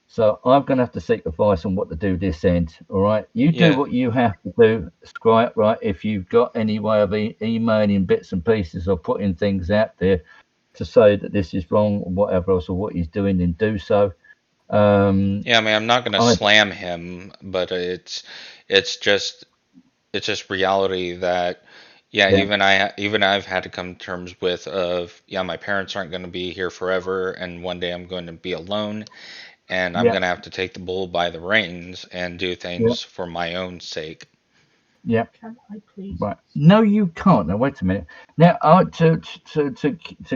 So I'm going to have to seek advice on what to do this end. All right, you do Yeah, what you have to do, Scribe. Right, if you've got any way of emailing bits and pieces or putting things out there to say that this is wrong or whatever else or what he's doing, then do so. Um, yeah. I mean, I'm not gonna I slam him, but it's just it's just reality that yeah, yeah, even I've had to come to terms with of yeah, my parents aren't going to be here forever, and one day I'm going to be alone, and I'm yeah, going to have to take the bull by the reins and do yeah, things for my own sake. yeah. Right. No, you can't. Now wait a minute. Now, to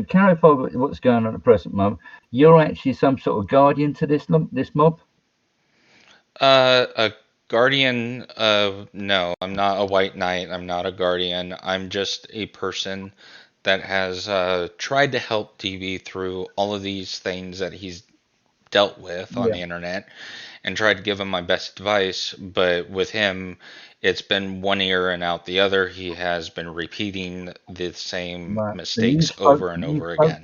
clarify what's going on at the present moment, you're actually some sort of guardian to this mob. A guardian of no, I'm not a white knight. I'm not a guardian. I'm just a person that has tried to help DB through all of these things that he's dealt with on Yeah. the internet and tried to give him my best advice. But with him, it's been one ear and out the other. He has been repeating the same Right. So mistakes over and over again.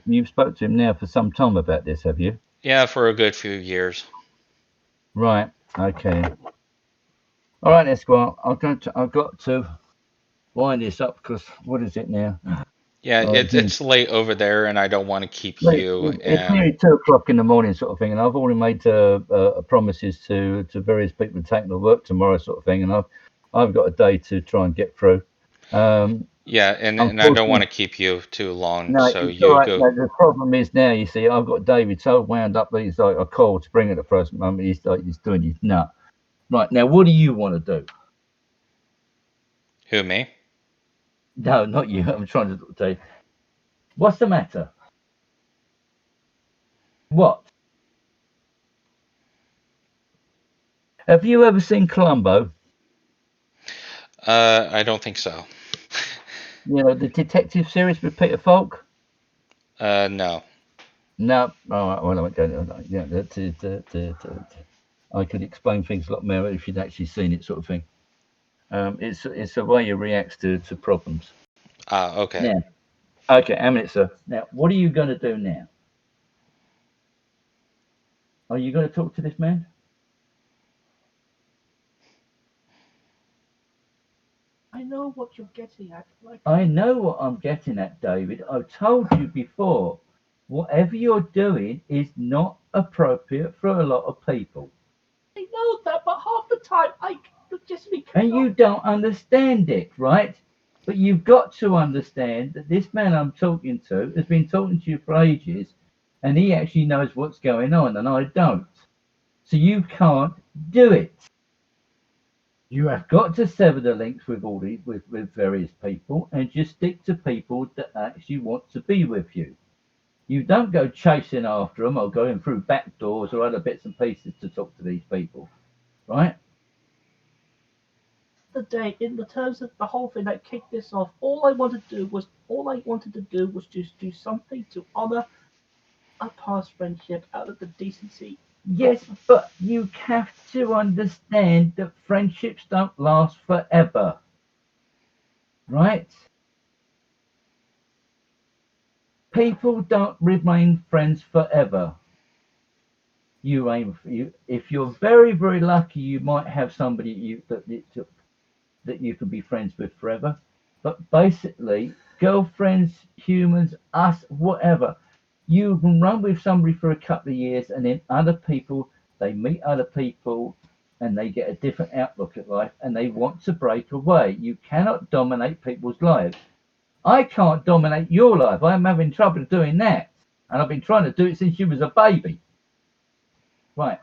you've spoke to him now for some time about this, have you? Yeah, for a good few years. Right. Okay. All right, Esquire. I've got to wind this up because what is it now? Yeah, It's nearly, it's late over there, and I don't want to keep wait, you. it's And nearly 2 o'clock in the morning, sort of thing, and I've already made promises to various people taking to work tomorrow, sort of thing, and I've got a day to try and get through. Yeah, and I don't want Unfortunately, to keep you too long, no, so it's all you right. go. No, the problem is now, you see, I've got David so wound up that he's like a cold spring at the present moment. He's like he's doing his nut. Right now, what do you want to do? Who, me? No, not you. I'm trying to tell you. What's the matter? What? Have you ever seen Columbo? I don't think so. You know, the detective series with Peter Falk? No. No. All right. Well, I won't go into that. Yeah, I could explain things a lot more if you'd actually seen it, sort of thing. It's the way you react to problems. Ah, okay. Now, okay, how many, sir? Now, what are you going to do now? Are you going to talk to this man? I know what you're getting at. Like, I know what I'm getting at, David. I've told you before. Whatever you're doing is not appropriate for a lot of people. I know that, but half the time I just because And you don't understand it, right? But you've got to understand that this man I'm talking to has been talking to you for ages, and he actually knows what's going on, and I don't. So you can't do it. You have got to sever the links with all these with various people and just stick to people that actually want to be with you. You don't go chasing after them or going through back doors or other bits and pieces to talk to these people, right? the day, in the terms of the whole thing that kicked this off, all I wanted to do was just do something to honor a past friendship out of the decency. Yes, but you have to understand that friendships don't last forever, right? People don't remain friends forever. You aim for you. If you're very, very lucky, you might have somebody that you can be friends with forever. But basically, girlfriends, humans, us, whatever, you can run with somebody for a couple of years, and then other people, they meet other people, and they get a different outlook at life, and they want to break away. You cannot dominate people's lives. I can't dominate your life. I'm having trouble doing that, and I've been trying to do it since you was a baby. Right.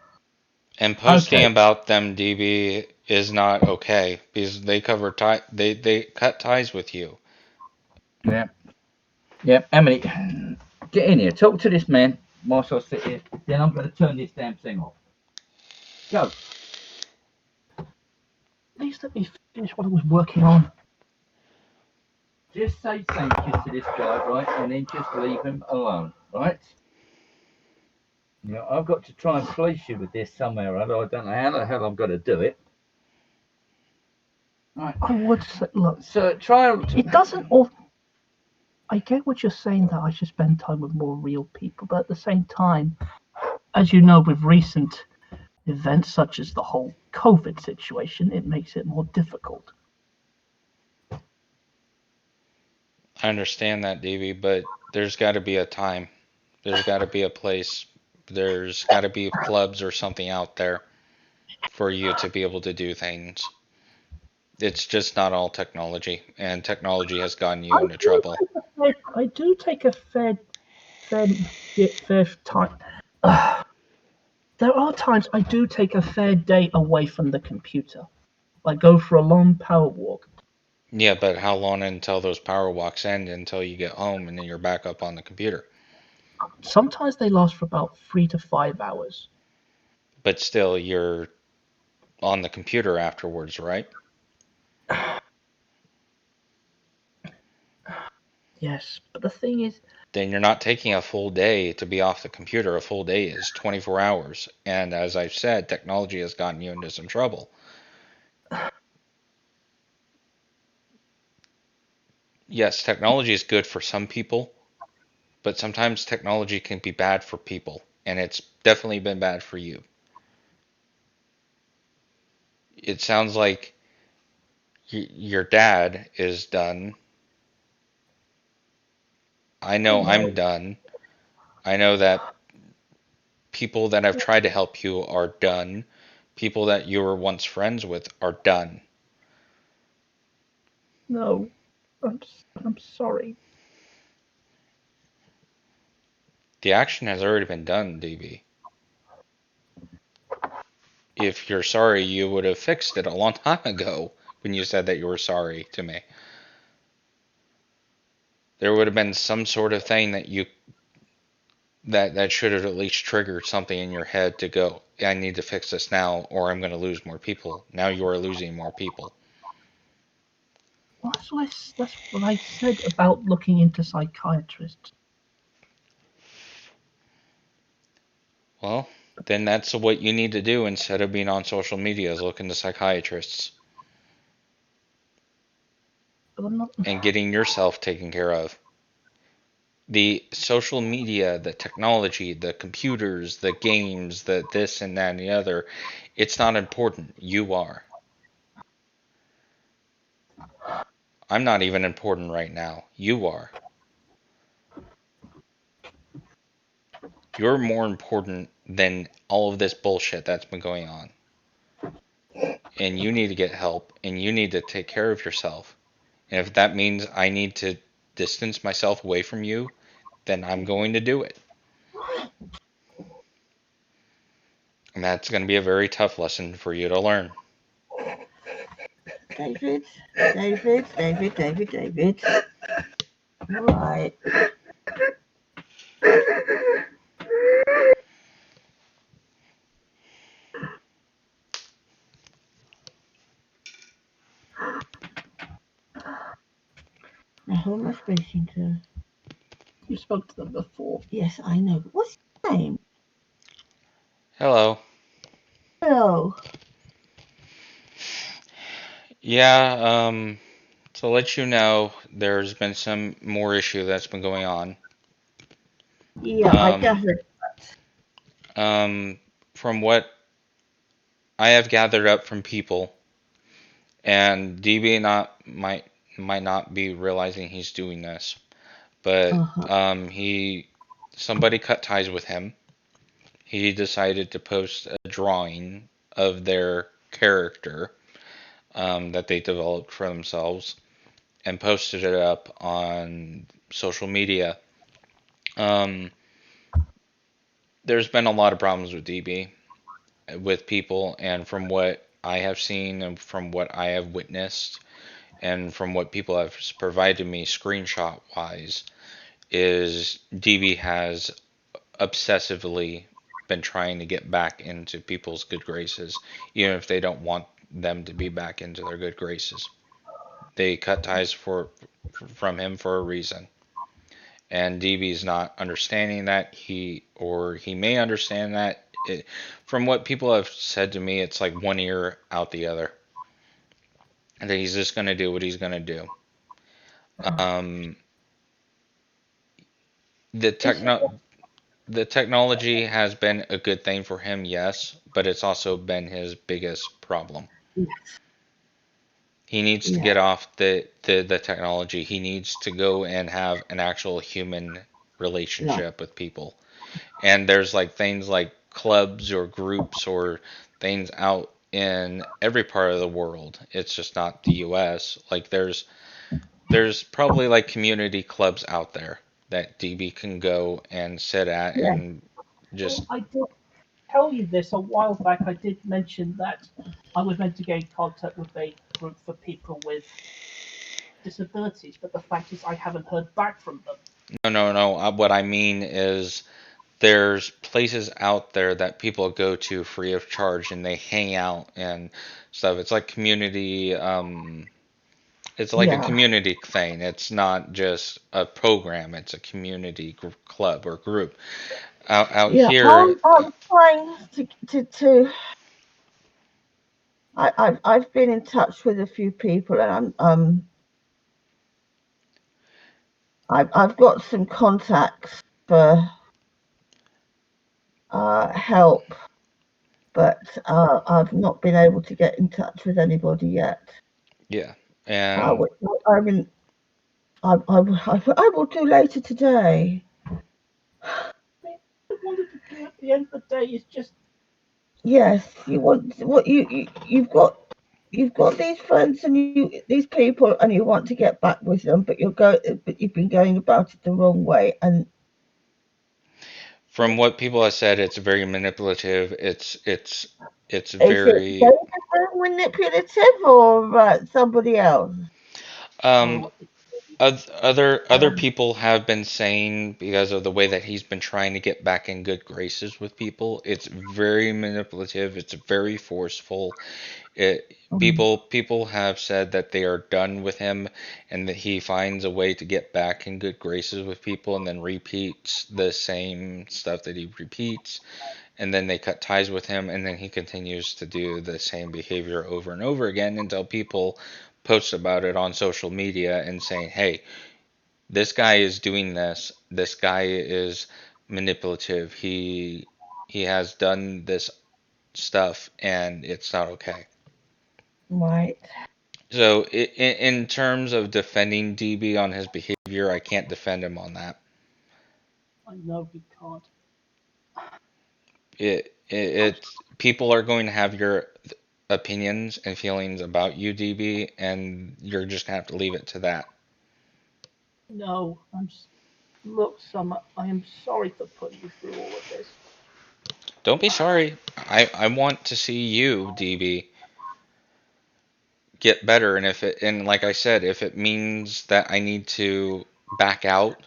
And posting Okay. about them, DB, is not okay because they cover tie. They cut ties with you. Yeah. Yeah. Emily, get in here. Talk to this man whilst I sit here. Then I'm going to turn this damn thing off. Go. Please let me finish what I was working on. Just say thank you to this guy, right? And then just leave him alone, right? You know, I've got to try and police you with this somewhere or other. I don't know how the hell I'm going to do it. Right. I would say, look, So try. it doesn't all. I get what you're saying that I should spend time with more real people, but at the same time, as you know, with recent events such as the whole COVID situation, it makes it more difficult. I understand that, DB, but there's got to be a time. There's got to be a place. There's got to be clubs or something out there for you to be able to do things. It's just not all technology, and technology has gotten you into trouble. I do take a fair, fair time. There are times I do take a fair day away from the computer. Like go for a long power walk. Yeah, but how long until those power walks end until you get home and then you're back up on the computer? Sometimes they last for about 3 to 5 hours. But still, you're on the computer afterwards, right? Yes, but the thing is, Then you're not taking a full day to be off the computer. A full day is 24 hours. And as I've said, technology has gotten you into some trouble. Yes, technology is good for some people, but sometimes technology can be bad for people. And it's definitely been bad for you. It sounds like your dad is done. I I know I'm know. done. I know that people that have tried to help you are done. People that you were once friends with are done. No, I'm sorry. The action has already been done, DB. If you're sorry, you would have fixed it a long time ago when you said that you were sorry to me. There would have been some sort of thing that should have at least triggered something in your head to go, I need to fix this now or I'm going to lose more people. Now you are losing more people. Well, that's what I said about looking into psychiatrists. Well, then that's what you need to do instead of being on social media is look into psychiatrists But I'm not. and getting yourself taken care of. The social media, the technology, the computers, the games, the this and that and the other, it's not important. You are. I'm not even important right now. You are. You're more important than all of this bullshit that's been going on. And you need to get help and you need to take care of yourself. And if that means I need to distance myself away from you, then I'm going to do it. And that's going to be a very tough lesson for you to learn. David, David. All right. Now, who am I speaking to? You spoke to them before. Yes, I know. But what's your name? Hello. Hello. Yeah, to let you know, there's been some more issue that's been going on. Yeah, I Um, gathered. from what I have gathered up from people, and DB might not be realizing he's doing this, but Uh-huh. he somebody cut ties with him. He decided to post a drawing of their character that they developed for themselves and posted it up on social media. Um, there's been a lot of problems with DB with people, and from what I have seen and from what I have witnessed and from what people have provided me screenshot wise, is DB has obsessively been trying to get back into people's good graces, even if they don't want them to be back into their good graces. They cut ties from him for a reason. And DB's not understanding that he may understand that. From what people have said to me, it's like one ear out the other, and that he's just going to do what he's going to do. Um, the Is it? techno the technology has been a good thing for him, yes, but it's also been his biggest problem. He needs to Yeah. get off the technology. He needs to go and have an actual human Like, relationship with people. And there's like things like clubs or groups or things out in every part of the world. It's just not the US. Like there's probably like community clubs out there that DB can go and sit at yeah. and Well, just I did tell you this a while back. I did mention that I was meant to get in contact with a group for people with disabilities, but the fact is I haven't heard back from them. no. What I mean is there's places out there that people go to free of charge and they hang out and stuff. It's like community it's like a Yeah. community thing. It's not just a program. It's a community club or group. Out Yeah. here, I'm trying to I've been in touch with a few people and I've got some contacts for help, but I've not been able to get in touch with anybody yet. yeah, and Which I mean, I will do later today. I mean, I wanted to do at the end of the day is just Yes, you want what you've got. you've got these friends and these people, and you want to get back with them, but but you've been going about it the wrong way, and From what people have said, it's very manipulative. It's is it very David being manipulative or somebody else? um Oh, other people have been saying because of the way that he's been trying to get back in good graces with people, it's very manipulative, it's very forceful. It Mm, people have said that they are done with him and that he finds a way to get back in good graces with people and then repeats the same stuff that he repeats, and then they cut ties with him, and then he continues to do the same behavior over and over again until people post about it on social media and saying, "Hey, this guy is doing this. This guy is manipulative. He has done this stuff, and it's not okay." right. So, in terms of defending DB on his behavior, I can't defend him on that. I know he can't. It's people are going to have your opinions and feelings about you, DB, and you're just gonna have to leave it to that. No, look, Summer. I am sorry for putting you through all of this. Don't be sorry. I want to see you, DB, get better, and if it and like I said, if it means that I need to back out,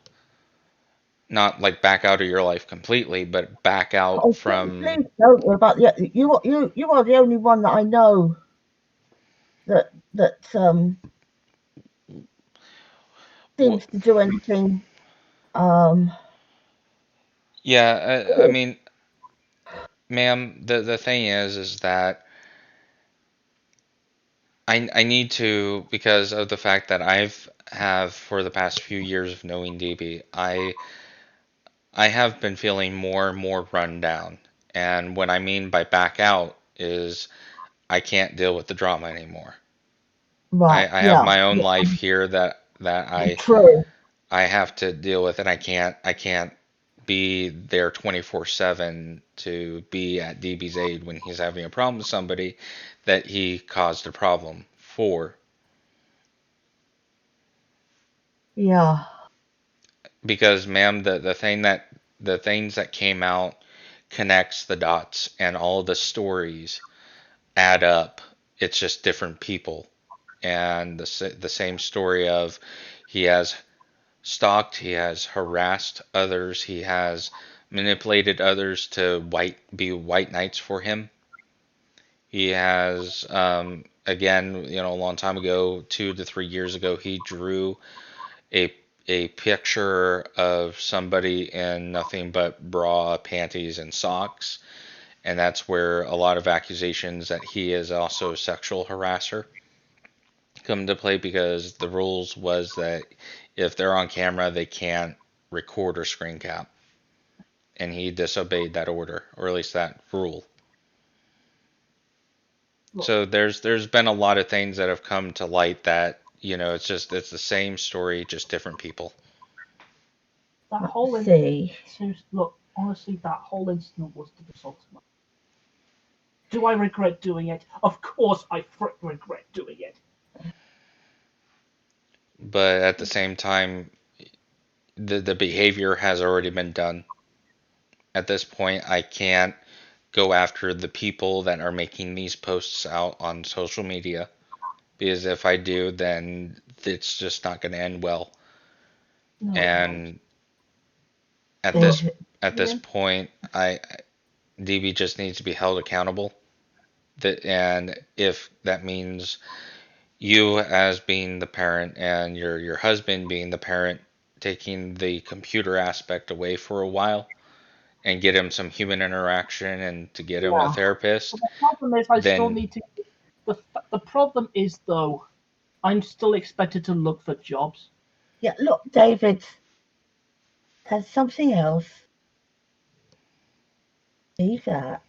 not like back out of your life completely, but back out Oh, from please don't worry about you are the only one that I know that what. seems to do anything. Um, Yeah, I good. mean, ma'am, the thing is that I need to, because of the fact that I've have for the past few years of knowing DB, I have been feeling more and more run down. And what I mean by back out is I can't deal with the drama anymore. Right. I have Yeah. my own Yeah. life here that True. I have to deal with, and I can't be there 24/7 to be at DB's aid when he's having a problem with somebody that he caused a problem for. Yeah. Because, ma'am, the things that came out connects the dots, and all the stories add up. It's just different people, and the same story of he has stalked, he has harassed others, he has manipulated others to be white knights for him. He has, again, a long time ago, 2 to 3 years ago, he drew a a picture of somebody in nothing but bra, panties, and socks, and that's where a lot of accusations that he is also a sexual harasser come into play, because the rules was that if they're on camera, they can't record or screen cap, and he disobeyed that order, or at least that rule. Look, So there's been a lot of things that have come to light that, it's the same story, just different people. that Let's whole in see. seriously, look, honestly, that whole incident was the result of my. Do I regret doing it? Of course, I regret doing it. But at the same time, the behavior has already been done. At this point, I can't go after the people that are making these posts out on social media, because if I do, then it's just not going to end well. No, it won't. And at this It, at this Ian, point, I DB just needs to be held accountable. And if that means you as being the parent and your husband being the parent, taking the computer aspect away for a while and get him some human interaction and to get him a yeah. therapist, But the problem is, I still then need to. The problem is though, I'm still expected to look for jobs. yeah. Look, David. There's something else. Leave that.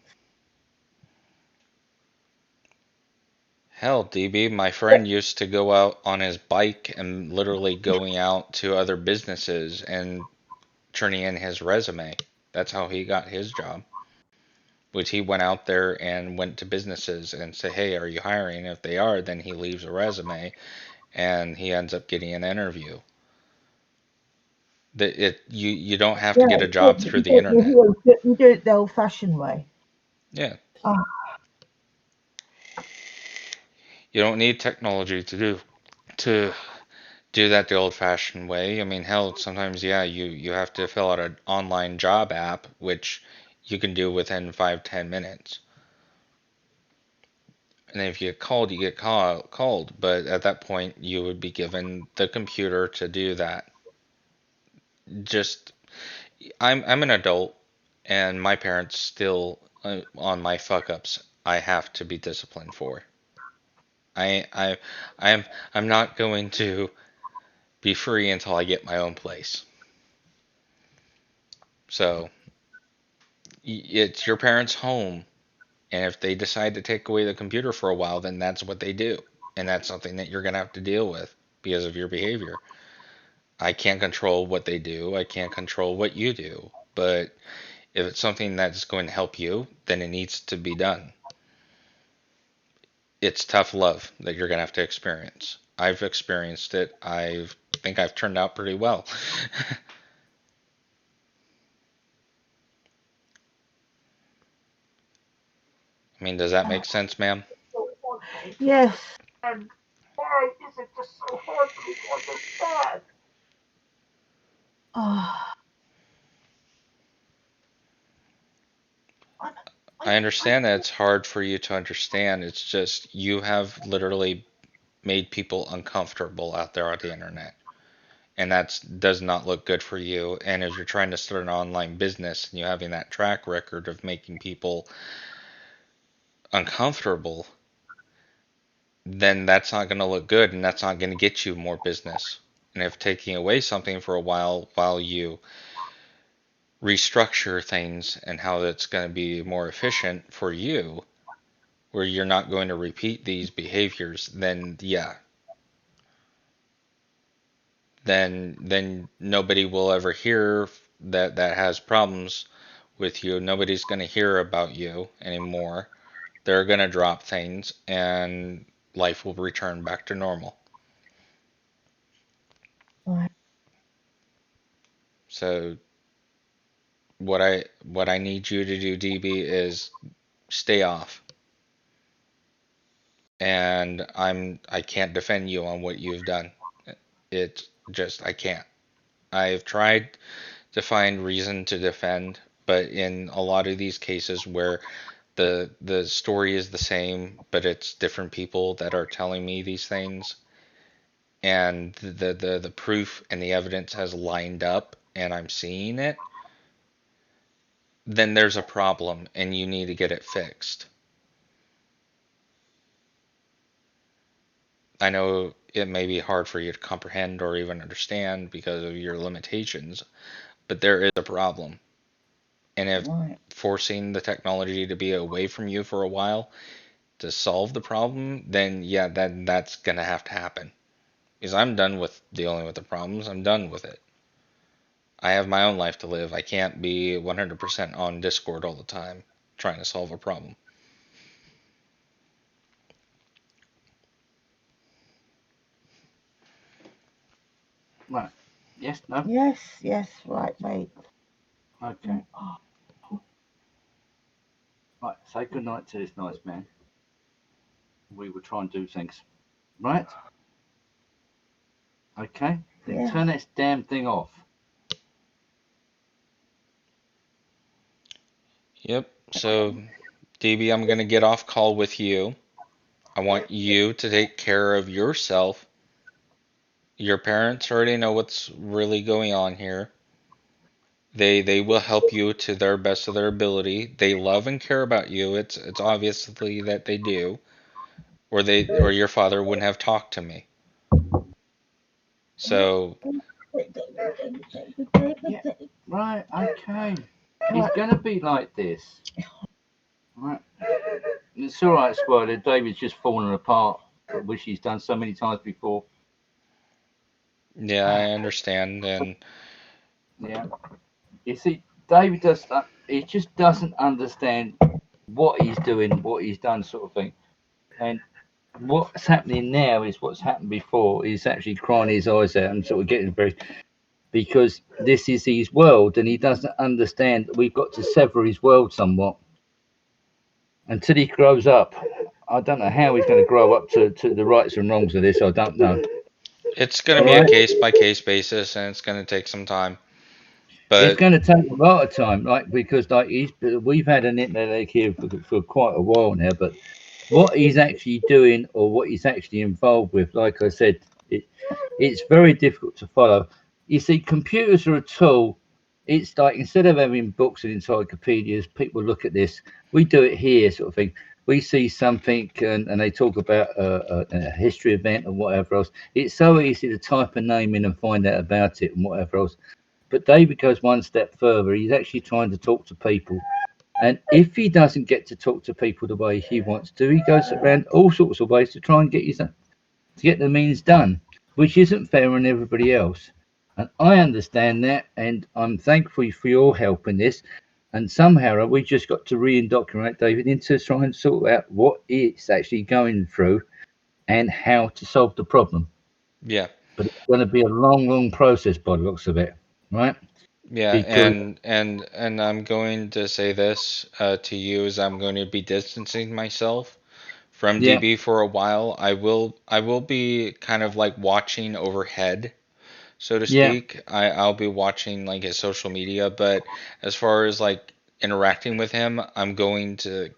hell, DB, my friend used to go out on his bike and literally going out to other businesses and turning in his resume. That's how he got his job. which he went out there and went to businesses and said, "Hey, are you hiring?" If they are, then he leaves a resume and he ends up getting an interview. You don't have to Yeah, get a job through the you internet. you do it the old-fashioned way. Yeah, Oh, you don't need technology to do that the old-fashioned way. I mean, hell, sometimes yeah, you have to fill out an online job app, which you can do within 5-10 minutes. And if you get called, you get called. But at that point, you would be given the computer to do that. Just, I'm an adult, and my parents still on my fuck ups. I have to be disciplined for. I I'm I'm not going to be free until I get my own place. So it's your parents' home, and if they decide to take away the computer for a while, then that's what they do, and that's something that you're gonna have to deal with because of your behavior. I can't control what they do. I can't control what you do. But if it's something that's going to help you, then it needs to be done. It's tough love that you're going to have to experience. I've experienced it. I think I've turned out pretty well. I mean, does that make sense, ma'am? yes. And why is it just so hard for me to understand? Oh, I'm, I I'm, understand that it's hard for you to understand. It's just you have literally made people uncomfortable out there on the internet. And that does not look good for you. And if you're trying to start an online business and you're having that track record of making people uncomfortable, then that's not going to look good and that's not going to get you more business. And if taking away something for a while you restructure things and how that's going to be more efficient for you, where you're not going to repeat these behaviors, then yeah, then nobody will ever hear that has problems with you. Nobody's going to hear about you anymore. They're going to drop things and life will return back to normal. right. So what I need you to do, DB, is stay off. And I can't defend you on what you've done. It's just I can't. I've tried to find reason to defend, but in a lot of these cases where the story is the same, but it's different people that are telling me these things, and the proof and the evidence has lined up, and I'm seeing it, then there's a problem, and you need to get it fixed. I know it may be hard for you to comprehend or even understand because of your limitations, but there is a problem. And if Right. forcing the technology to be away from you for a while to solve the problem, then yeah, that's gonna have to happen. Because I'm done with dealing with the problems. I'm done with it. I have my own life to live. I can't be 100% on Discord all the time trying to solve a problem. Right. Yes, no? Yes, yes, right, mate. Okay. Right, say good night to this nice man. We will try and do things. Right? Okay? Then Yes. turn this damn thing off. Yep. So, DB, I'm gonna get off call with you. I want you to take care of yourself. Your parents already know what's really going on here. They will help you to their best of their ability. They love and care about you. It's obviously that they do, or your father wouldn't have talked to me. So Yeah. Right, okay. He's Right. gonna be like this. Right. It's alright, Squirrel. David's just fallen apart, which he's done so many times before. yeah, I understand, and Yeah. You see, David does. He just doesn't understand what he's doing, what he's done, sort of thing. And what's happening now is what's happened before. He's actually crying his eyes out and sort of getting very, because this is his world and he doesn't understand that we've got to sever his world somewhat until he grows up. I don't know how he's going to grow up to the rights and wrongs of this. I don't know. It's going to All be a right. case by case basis, and it's going to take some time. It's But going to take a lot of time, like because like we've had an internet here for quite a while now, but what he's actually doing or what he's actually involved with, like I said, it, it's very difficult to follow. You see, computers are a tool. It's like instead of having books and encyclopedias, people look at this. We do it here, sort of thing. We see something and they talk about a history event and whatever else. It's so easy to type a name in and find out about it and whatever else. But David goes one step further. He's actually trying to talk to people. And if he doesn't get to talk to people the way he wants to, he goes around all sorts of ways to try and get the means done, which isn't fair on everybody else. And I understand that, and I'm thankful for your help in this. And somehow we just got to re-indoctrinate David into trying to sort out what it's actually going through and how to solve the problem. yeah, But it's going to be a long, long process by the looks of it, right? yeah, Because and I'm going to say this to you is I'm going to be distancing myself from yeah, DB for a while. I will be kind of like watching overhead, so to yeah, speak. I'll be watching like his social media, but as far as like interacting with him, I'm going to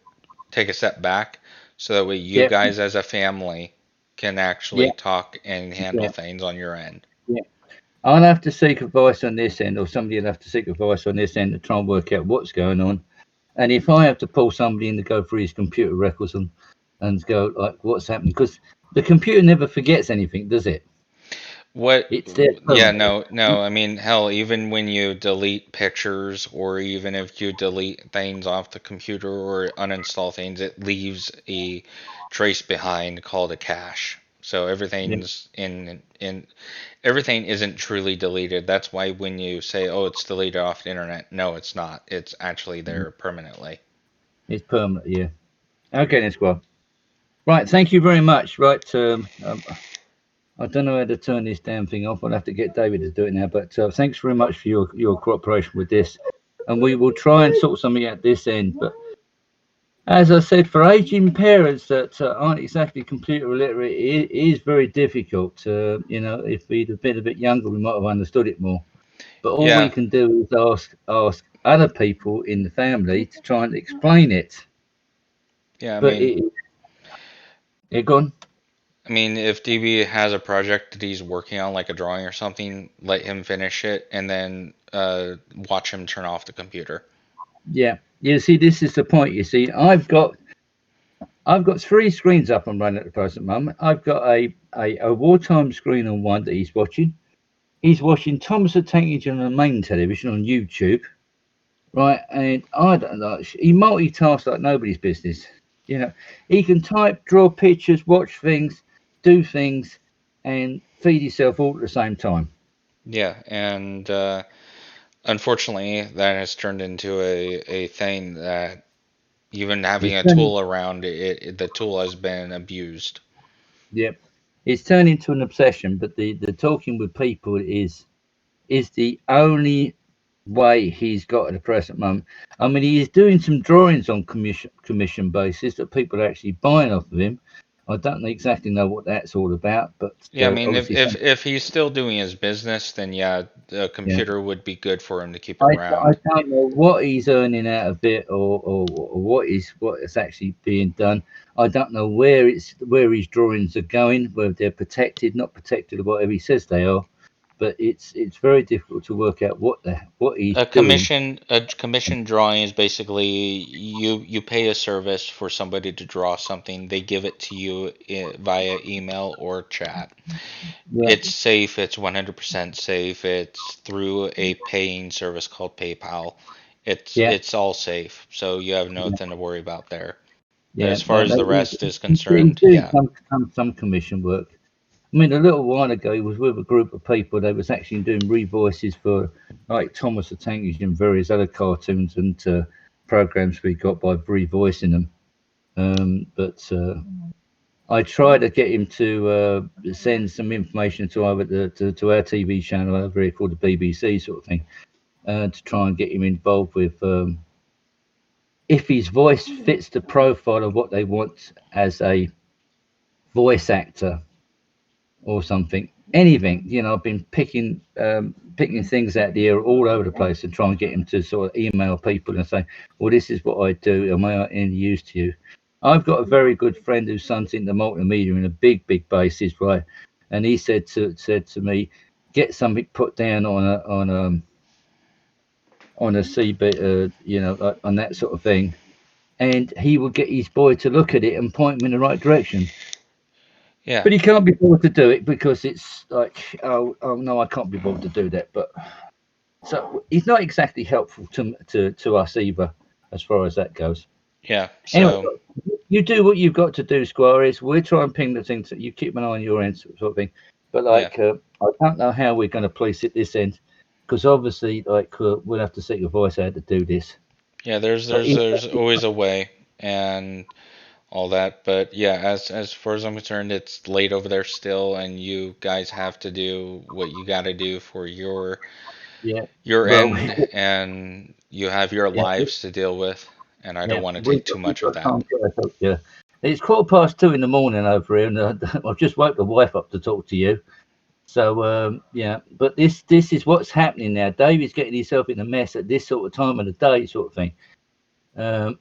take a step back so that way you yeah, guys as a family can yeah, actually talk and handle yeah, things on your end. yeah. I'll have to seek advice on this end, or somebody will have to seek advice on this end to try and work out what's going on. And if I have to pull somebody in to go through his computer records and go like what's happening, because the computer never forgets anything, does it? What, It's there yeah, permanently. no, no, I mean, hell, even when you delete pictures or even if you delete things off the computer or uninstall things, it leaves a trace behind called a cache. So Yeah, everything's in everything isn't truly deleted. That's why when you say, "Oh, it's deleted off the internet," no, it's not. It's actually there permanently. it's permanent. Yeah. Okay, then, Squad. Right. Thank you very much. Right. I don't know how to turn this damn thing off. I'll have to get David to do it now. But thanks very much for your cooperation with this, and we will try and sort something out this end. But as I said, for aging parents that aren't exactly computer illiterate, it is very difficult. If we'd have been a bit younger, we might have understood it more. But all we Yeah, can do is ask other people in the family to try and explain it. yeah. But it gone. I mean, if DB has a project that he's working on, like a drawing or something, let him finish it and then watch him turn off the computer. Yeah. You see, this is the point. You see, I've got three screens up and running at the present moment. I've got a wartime screen on one that he's watching. He's watching Thomas the Tank Engine on the main television on YouTube, right? And I don't know. He multitasks like nobody's business. You know, he can type, draw pictures, watch things, do things, and feed himself all at the same time. Yeah, and unfortunately, that has turned into a thing that even having It's a turning, tool around the tool has been abused. yep, it's turned into an obsession. But the talking with people is the only way he's got at the present moment. I mean, he is doing some drawings on commission basis that people are actually buying off of him. I don't exactly know what that's all about, but Yeah, I mean, if obviously, if if he's still doing his business, then yeah, the yeah. computer would be good for him to keep I around. don't know what he's earning out of it, or what is actually being done. I don't know where his drawings are going, whether they're protected, not protected, or whatever he says they are. But it's very difficult to work out what he's doing. A commission drawing is basically you pay a service for somebody to draw something. They give it to you via email or chat. Yeah, It's safe. It's 100% safe. It's through a paying service called PayPal. It's yeah, it's all safe, so you have yeah. nothing to worry about there. But Yeah, as far as the rest is he's concerned, doing yeah, some commission work. I mean, a little while ago, he was with a group of people. They was actually doing revoices for like Thomas the Tank Engine and various other cartoons and programs we got by revoicing them. But I try to get him to send some information to either to our TV channel over here called the BBC sort of thing, to try and get him involved with. If his voice fits the profile of what they want as a voice actor or something, anything, I've been picking things out the air all over the place and try and get him to sort of email people and say, well, this is what I do, am I any use to you? I've got a very good friend whose son's into multimedia in a big basis, right? And he said to me, get something put down on a CB, like on that sort of thing, and he will get his boy to look at it and point him in the right direction. Yeah. But he can't be bothered to do it because it's like, oh no, I can't be bothered to do that. But so he's not exactly helpful to us either, as far as that goes. Yeah. Anyway, So you do what you've got to do, Squire. Is we'll try and ping the things that you keep an eye on your end, sort of thing. But yeah. I don't know how we're going to place it this end, because obviously, we'll have to set your voice out to do this. Yeah, there's But there's always a way and all that, but yeah, as far as I'm concerned, it's late over there still, and you guys have to do what you got to do for yeah, your well, end, and you have your yeah, lives to deal with, and I don't yeah, want to take too we've much of got that. time to get ourselves. Yeah, it's 2:15 in the morning over here, and I've just woke the wife up to talk to you. So yeah, but this is what's happening now. David's getting himself in a mess at this sort of time of the day, sort of thing.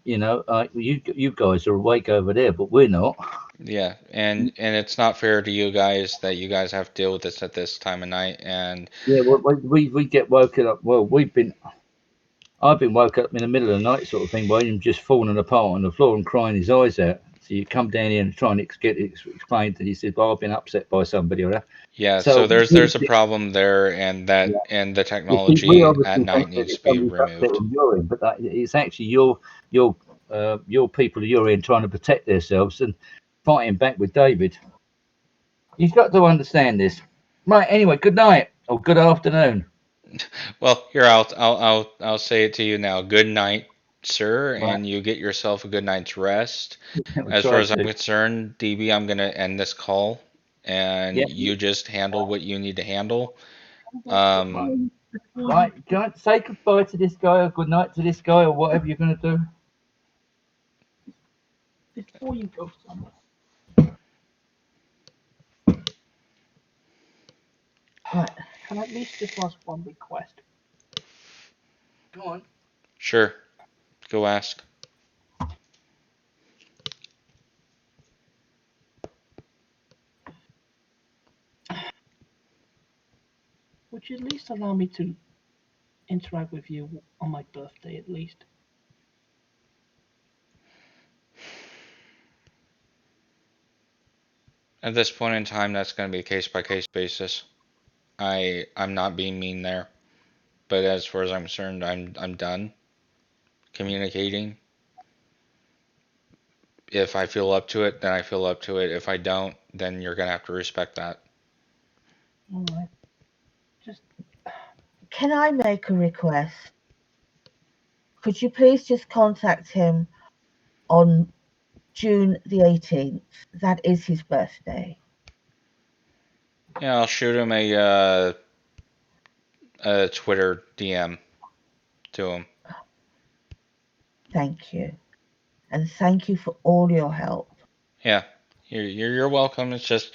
You guys are awake over there, but we're not. Yeah, and it's not fair to you guys that you guys have to deal with this at this time of night, and Yeah, we get woken up. Well, I've been woken up in the middle of the night, sort of thing, by him just falling apart on the floor and crying his eyes out. So you come down here and try and explain that he said, "Well, I've been upset by somebody or that." yeah, so So there's a problem there, and yeah, the you see, we technology at obviously night think that needs it's to be somebody's upset removed. on your end, but it's actually your people at your end trying to protect themselves and fighting back with David. You've got to understand this. Right. Anyway, good night or good afternoon. Well, here I'll say it to you now. Good night, sir, Right. and you get yourself a good night's rest. We As far try as I'm to. concerned, DB, I'm gonna end this call, and Yeah. you just handle what you need to handle. Right. Um, Right. Go and say goodbye to this guy or good night to this guy or whatever you're going to do. Before you go somewhere, Right. can I at least just ask one request? Go on. sure, go ask. Would you at least allow me to interact with you on my birthday, at least? At this point in time, that's gonna be a case by case basis. I'm not being mean there, but as far as I'm concerned, I'm done communicating. If I feel up to it, then I feel up to it. If I don't, then you're gonna have to respect that. All right. Just Can I make a request? Could you please just contact him on June the 18th? That is his birthday. Yeah, I'll shoot him a Twitter DM to him. Thank you. And thank you for all your help. Yeah, you're welcome. It's just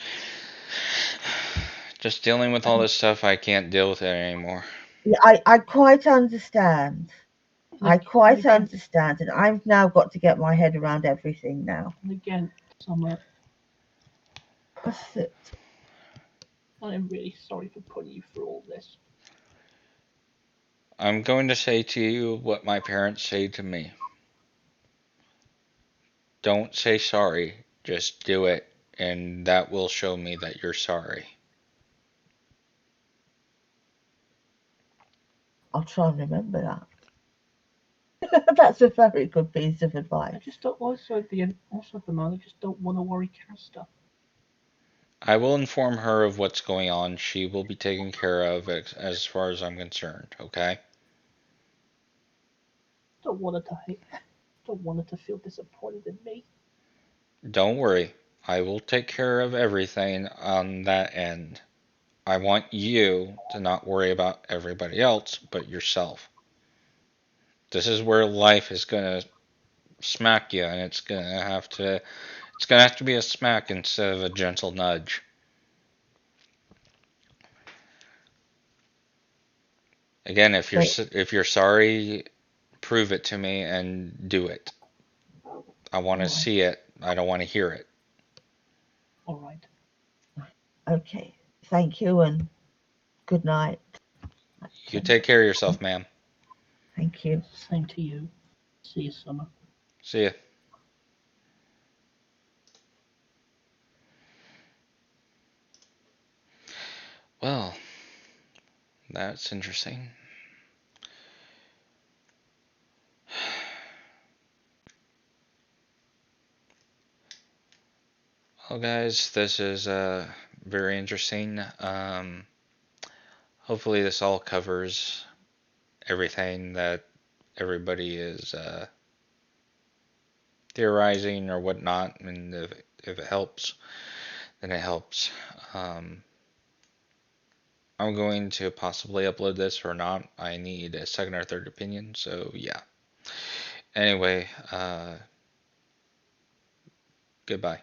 dealing with all this stuff. I can't deal with it anymore. Yeah, I quite understand. I quite understand. And I've now got to get my head around everything now. and again, Summer, What's it? I'm really sorry for putting you through all this. I'm going to say to you what my parents say to me. Don't say sorry, just do it, and that will show me that you're sorry. I'll try and remember that. That's a very good piece of I advice. just don't also at the moment, I just don't want to worry Casta. I will inform her of what's going on. She will be taken care of as far as I'm concerned, okay? don't want her to hate. Don't want her to feel disappointed in me. Don't worry. I will take care of everything on that end. I want you to not worry about everybody else but yourself. This is where life is gonna smack you, and it's gonna have to be a smack instead of a gentle nudge. Again, if you're sorry, prove it to me and do it. I want to All right. see it. I don't want to hear it. All right. Okay. Thank you and good night. You take care of yourself, ma'am. Thank you. Same to you. See you, Summer. See ya. Well, that's interesting. Well, guys, this is very interesting. Hopefully, this all covers everything that everybody is theorizing or whatnot, and if it helps, then it helps. Um, I'm going to possibly upload this or not. I need a second or third opinion, so yeah. Anyway, goodbye.